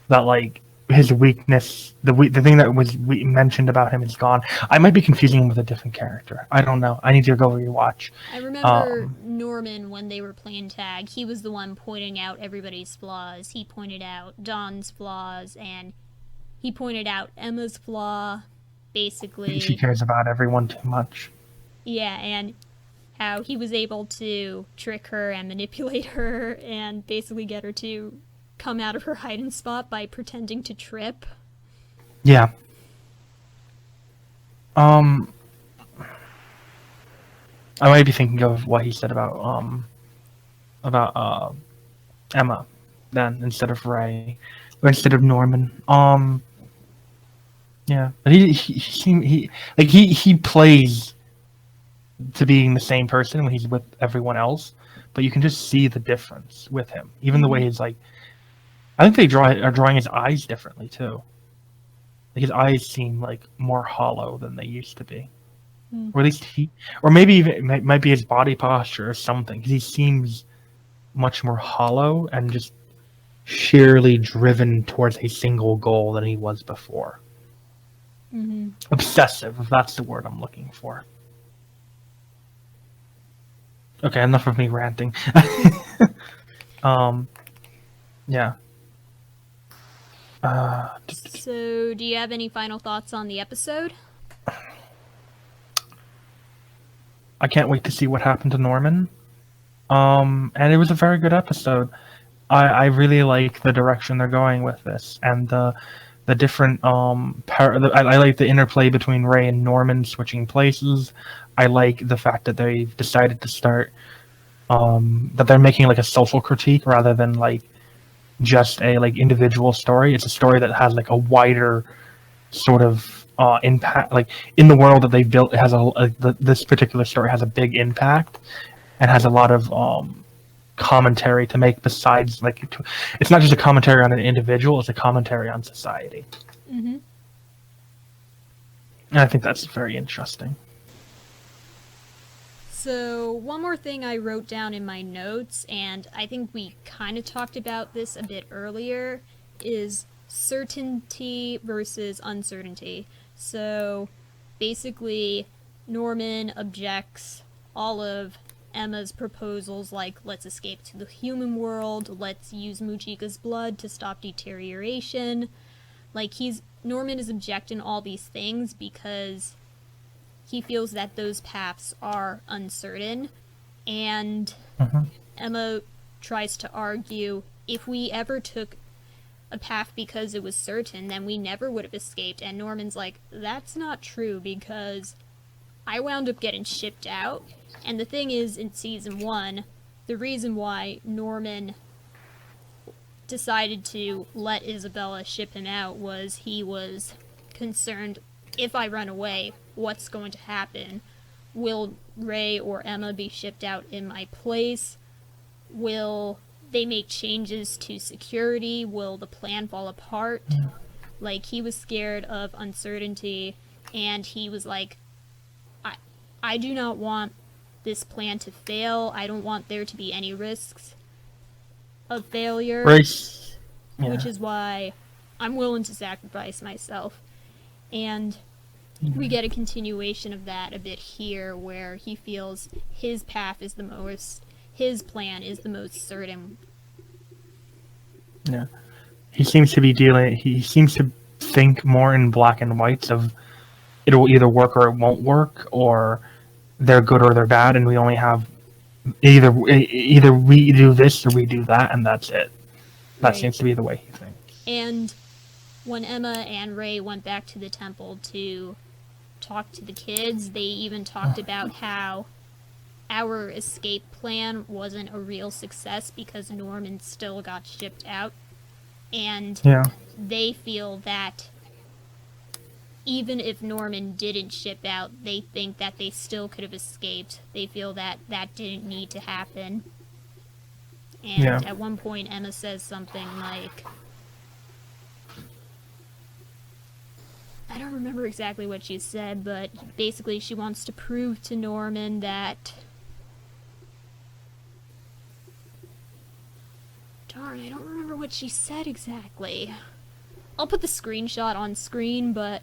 That like his weakness, the thing that was mentioned about him is gone. I might be confusing him with a different character. I don't know. I need to go rewatch. I remember Norman, when they were playing tag, he was the one pointing out everybody's flaws. He pointed out Dawn's flaws, and he pointed out Emma's flaw, basically. She cares about everyone too much. Yeah, and how he was able to trick her and manipulate her and basically get her to come out of her hiding spot by pretending to trip. Yeah. I might be thinking of what he said about Emma then instead of Ray or instead of Norman. Yeah, but he plays to being the same person when he's with everyone else, but you can just see the difference with him. Even the way he's like, I think they are drawing his eyes differently too. Like his eyes seem like more hollow than they used to be, or at least or maybe even it might be his body posture or something. Because he seems much more hollow and just sheerly driven towards a single goal than he was before. Obsessive, if that's the word I'm looking for. Okay, enough of me ranting. Yeah. So, do you have any final thoughts on the episode? I can't wait to see what happened to Norman. And it was a very good episode. I really like the direction they're going with this, and the different I like the interplay between Ray and Norman switching places. I like the fact that they've decided to start that they're making like a social critique rather than like just a like individual story. It's a story that has like a wider sort of impact. Like in the world that they've built, it has this particular story has a big impact and has a lot of commentary to make besides like it's not just a commentary on an individual, it's a commentary on society. And I think that's very interesting. So, one more thing I wrote down in my notes, and I think we kind of talked about this a bit earlier, is certainty versus uncertainty. So, basically, Norman objects all of Emma's proposals, like let's escape to the human world, let's use Mujika's blood to stop deterioration. Like Norman is objecting all these things because he feels that those paths are uncertain, and Emma tries to argue if we ever took a path because it was certain, then we never would have escaped. And Norman's like, that's not true because I wound up getting shipped out. And the thing is, in season 1, the reason why Norman decided to let Isabella ship him out was he was concerned, if I run away, what's going to happen? Will Ray or Emma be shipped out in my place? Will they make changes to security? Will the plan fall apart? Like, he was scared of uncertainty, and he was like, I do not want this plan to fail. I don't want there to be any risks of failure. Race. Yeah. Which is why I'm willing to sacrifice myself. And we get a continuation of that a bit here, where he feels his path is his plan is the most certain. Yeah. He seems to think more in black and whites of it'll either work or it won't work, or they're good or they're bad, and we only have either we do this or we do that, and that's it. That Right. seems to be the way he thinks. And when Emma and Ray went back to the temple to talk to the kids, they even talked about how our escape plan wasn't a real success because Norman still got shipped out. And Yeah. they feel that even if Norman didn't ship out, they think that they still could have escaped. They feel that that didn't need to happen. And Yeah. at one point, Emma says something like, I don't remember exactly what she said, but basically she wants to prove to Norman that... Darn, I don't remember what she said exactly. I'll put the screenshot on screen, but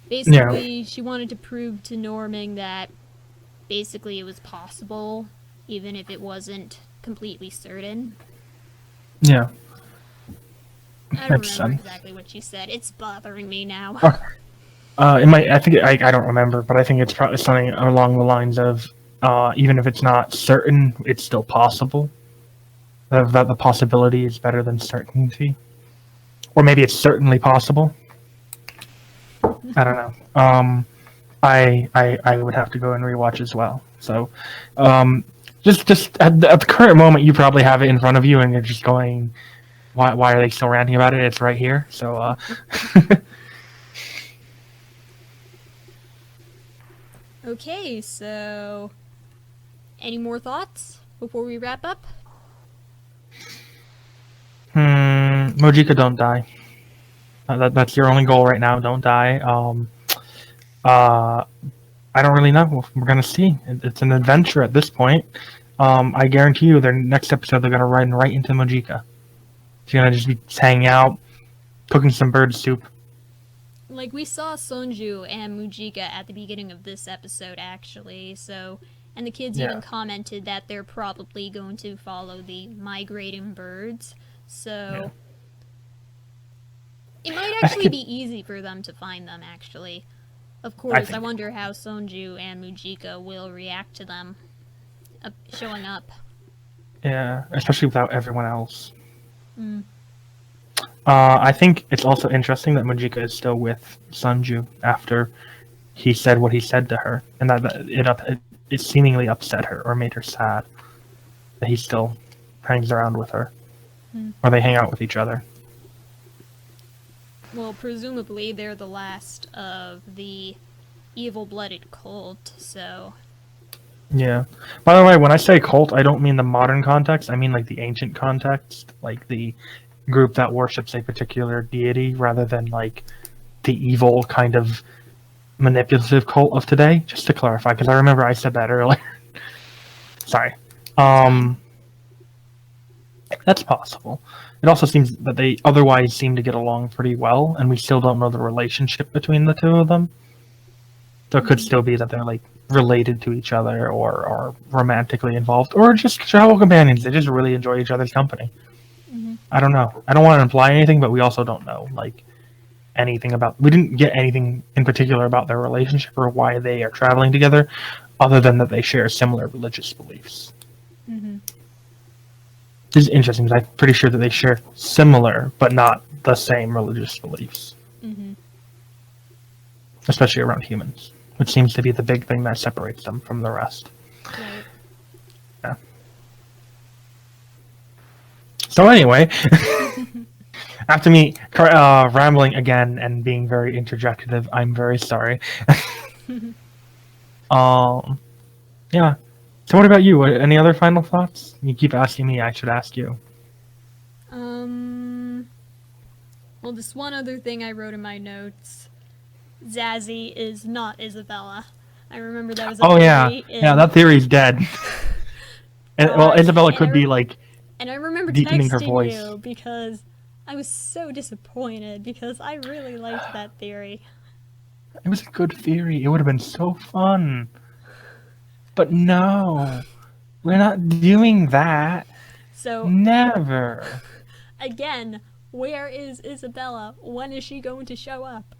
basically she wanted to prove to Norman that basically it was possible, even if it wasn't completely certain. Yeah. I don't Makes remember sense. exactly what she said. It's bothering me now. Okay. It might. I don't remember, but I think it's probably something along the lines of, even if it's not certain, it's still possible. That the possibility is better than certainty, or maybe it's certainly possible. I don't know. I would have to go and rewatch as well. So, just at the current moment, you probably have it in front of you, and you're just going, why are they still ranting about it? It's right here. So, Okay, so any more thoughts before we wrap up? Mujika, don't die. That's your only goal right now. Don't die. I don't really know. We're gonna see. It's an adventure at this point. I guarantee you, their next episode, they're gonna run right into Mujika. She's gonna just be hanging out, cooking some bird soup. Like, we saw Sonju and Mujika at the beginning of this episode, actually, so... And the kids even commented that they're probably going to follow the migrating birds, so... It might actually be easy for them to find them, actually. Of course, I wonder how Sonju and Mujika will react to them showing up. Yeah, especially without everyone else. I think it's also interesting that Mujika is still with Sonju after he said what he said to her, and that it seemingly upset her or made her sad that he still hangs around with her, or they hang out with each other. Well, presumably they're the last of the evil-blooded cult, so... Yeah. By the way, when I say cult, I don't mean the modern context. I mean like the ancient context, like the group that worships a particular deity rather than like the evil kind of manipulative cult of today. Just to clarify, because I remember I said that earlier. Sorry. That's possible. It also seems that they otherwise seem to get along pretty well, and we still don't know the relationship between the two of them. So it could still be that they're like related to each other, or are romantically involved, or just travel companions. They just really enjoy each other's company. I don't know. I don't want to imply anything, but we also don't know like anything about. We didn't get anything in particular about their relationship or why they are traveling together, other than that they share similar religious beliefs. This is interesting because I'm pretty sure that they share similar but not the same religious beliefs, especially around humans, which seems to be the big thing that separates them from the rest. Right. Yeah. So anyway, after me rambling again and being very interjective, I'm very sorry. Yeah. So what about you? Any other final thoughts? You keep asking me, I should ask you. Well, just one other thing I wrote in my notes. Zazie is not Isabella. I remember that was a theory. Yeah, that theory's dead. And, well, Isabella could be like and I remember deepening her texting voice. you because I was so disappointed because I really liked that theory. It was a good theory. It would have been so fun. But no, we're not doing that. So Never. again, where is Isabella? When is she going to show up?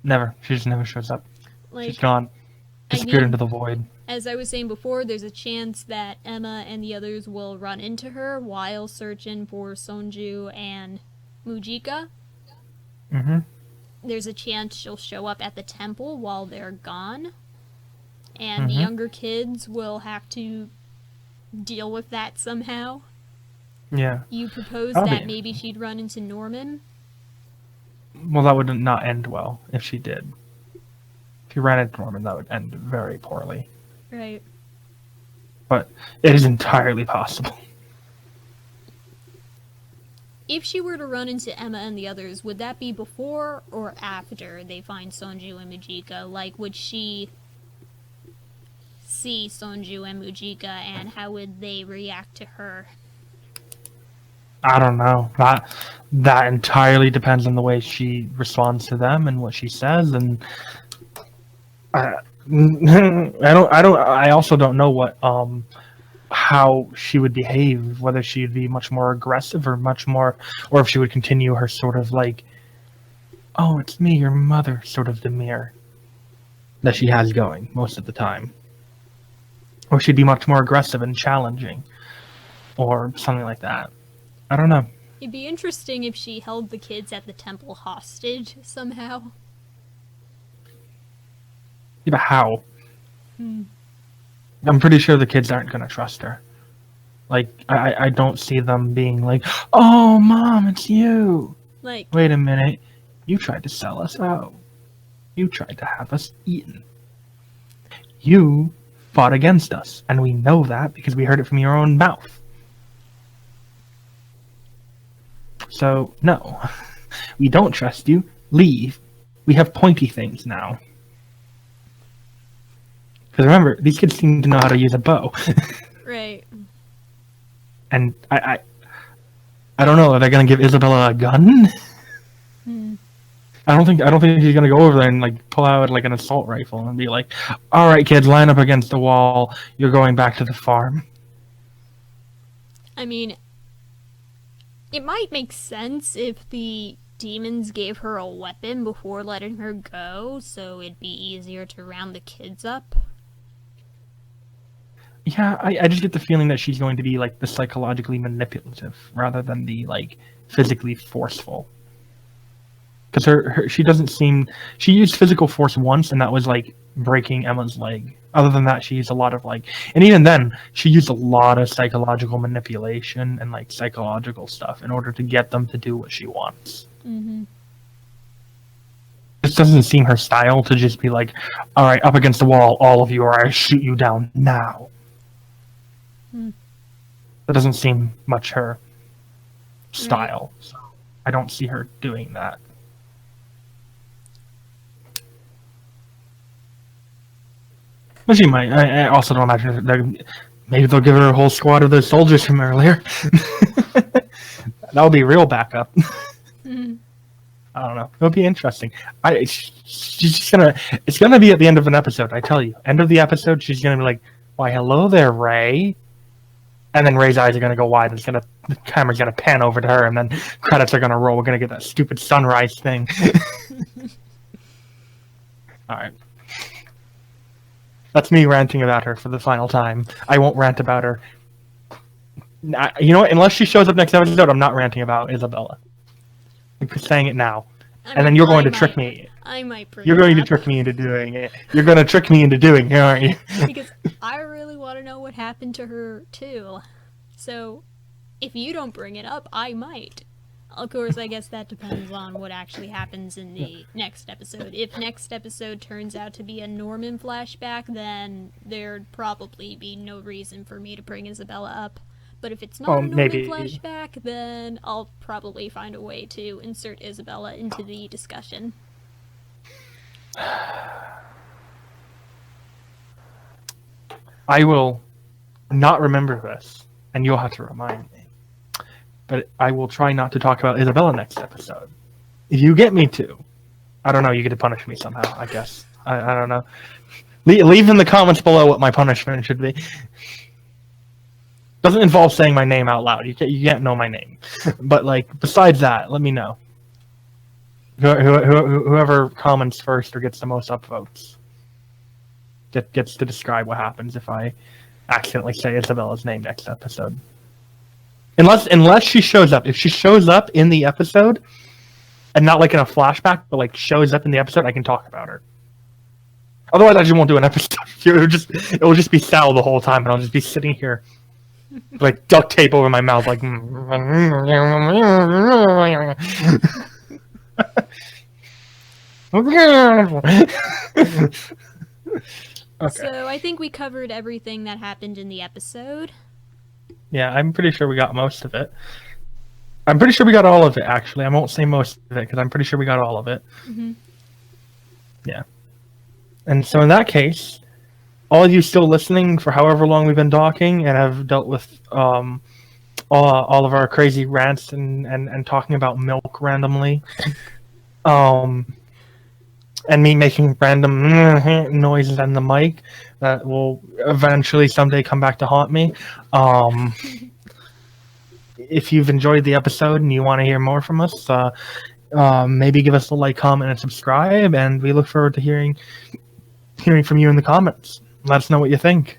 Never. She just never shows up. Like, She's gone. Disappeared into the void. As I was saying before, there's a chance that Emma and the others will run into her while searching for Sonju and Mujika. Mm-hmm. There's a chance she'll show up at the temple while they're gone. And the Mm-hmm. younger kids will have to deal with that somehow. Yeah. You proposed That'll that be- maybe she'd run into Norman. Well, that would not end well if she did. If you ran into Norman, that would end very poorly. Right. But it is entirely possible. If she were to run into Emma and the others, would that be before or after they find Sonju and Mujika? Like, would she see Sonju and Mujika, and how would they react to her? I don't know. That entirely depends on the way she responds to them and what she says, and I also don't know what how she would behave, whether she'd be much more aggressive or much more, or if she would continue her sort of like, oh, it's me, your mother, sort of demeanor that she has going most of the time. Or she'd be much more aggressive and challenging, or something like that. I don't know. It'd be interesting if she held the kids at the temple hostage somehow. Yeah, but how? I'm pretty sure the kids aren't going to trust her. Like, I don't see them being like, oh, Mom, it's you. Like, Wait a minute. You tried to sell us out. You tried to have us eaten. You fought against us, and we know that because we heard it from your own mouth. So, no. We don't trust you. Leave. We have pointy things now. Because remember, these kids seem to know how to use a bow. right. And I don't know. Are they gonna give Isabella a gun? I don't think she's gonna go over there and like pull out like an assault rifle and be like, "All right, kids, line up against the wall. You're going back to the farm." I mean, it might make sense if the demons gave her a weapon before letting her go, so it'd be easier to round the kids up. Yeah, I just get the feeling that she's going to be like the psychologically manipulative rather than the like physically forceful. Because she doesn't seem, she used physical force once, and that was like breaking Emma's leg. Other than that, she used a lot of like, and even then, she used a lot of psychological manipulation and like psychological stuff in order to get them to do what she wants. Mm-hmm. This doesn't seem her style to just be like, all right, up against the wall, all of you, or I shoot you down now. That doesn't seem much her style. So I don't see her doing that. But she might. I also don't imagine that maybe they'll give her a whole squad of those soldiers from earlier. That'll be real backup. Mm-hmm. I don't know. It'll be interesting. She's just gonna. It's gonna be at the end of an episode. I tell you. End of the episode, she's gonna be like, "Why, hello there, Ray." And then Ray's eyes are gonna go wide. And the camera's gonna pan over to her, and then credits are gonna roll. We're gonna get that stupid sunrise thing. All right. That's me ranting about her for the final time. I won't rant about her. You know what? Unless she shows up next episode, I'm not ranting about Isabella. I'm just saying it now. And then you're going to trick me. I might bring You're going it to up. trick me into doing it. You're going to trick me into doing it, aren't you? Because I really want to know what happened to her, too. So, if you don't bring it up, I might. Of course, I guess that depends on what actually happens in the next episode. If next episode turns out to be a Norman flashback, then there'd probably be no reason for me to bring Isabella up. But if it's not a Norman maybe. flashback, then I'll probably find a way to insert Isabella into the discussion. I will not remember this, and you'll have to remind me. But I will try not to talk about Isabella next episode. If you get me to. I don't know, you get to punish me somehow, I guess. I don't know. Leave in the comments below what my punishment should be. Doesn't involve saying my name out loud. You can't know my name. But, like, besides that, let me know. Whoever comments first or gets the most upvotes. that gets to describe what happens if I accidentally say Isabella's name next episode. Unless she shows up. If she shows up in the episode, and not like in a flashback, but like shows up in the episode, I can talk about her. Otherwise, I just won't do an episode. It will just be Sal the whole time, and I'll just be sitting here, like duct tape over my mouth, like. Okay. So I think we covered everything that happened in the episode. Yeah, I'm pretty sure we got most of it. I'm pretty sure we got all of it, actually. I won't say most of it, because I'm pretty sure we got all of it. Mm-hmm. Yeah. And so in that case, all of you still listening for however long we've been talking and have dealt with all of our crazy rants and talking about milk randomly, and me making random noises on the mic that will eventually someday come back to haunt me. If you've enjoyed the episode and you want to hear more from us, maybe give us a like, comment, and subscribe, and we look forward to hearing from you in the comments. Let us know what you think.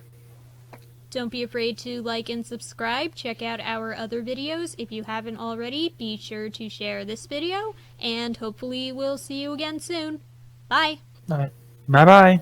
Don't be afraid to like and subscribe. Check out our other videos. If you haven't already, be sure to share this video, and hopefully we'll see you again soon. Bye! All right. Bye-bye.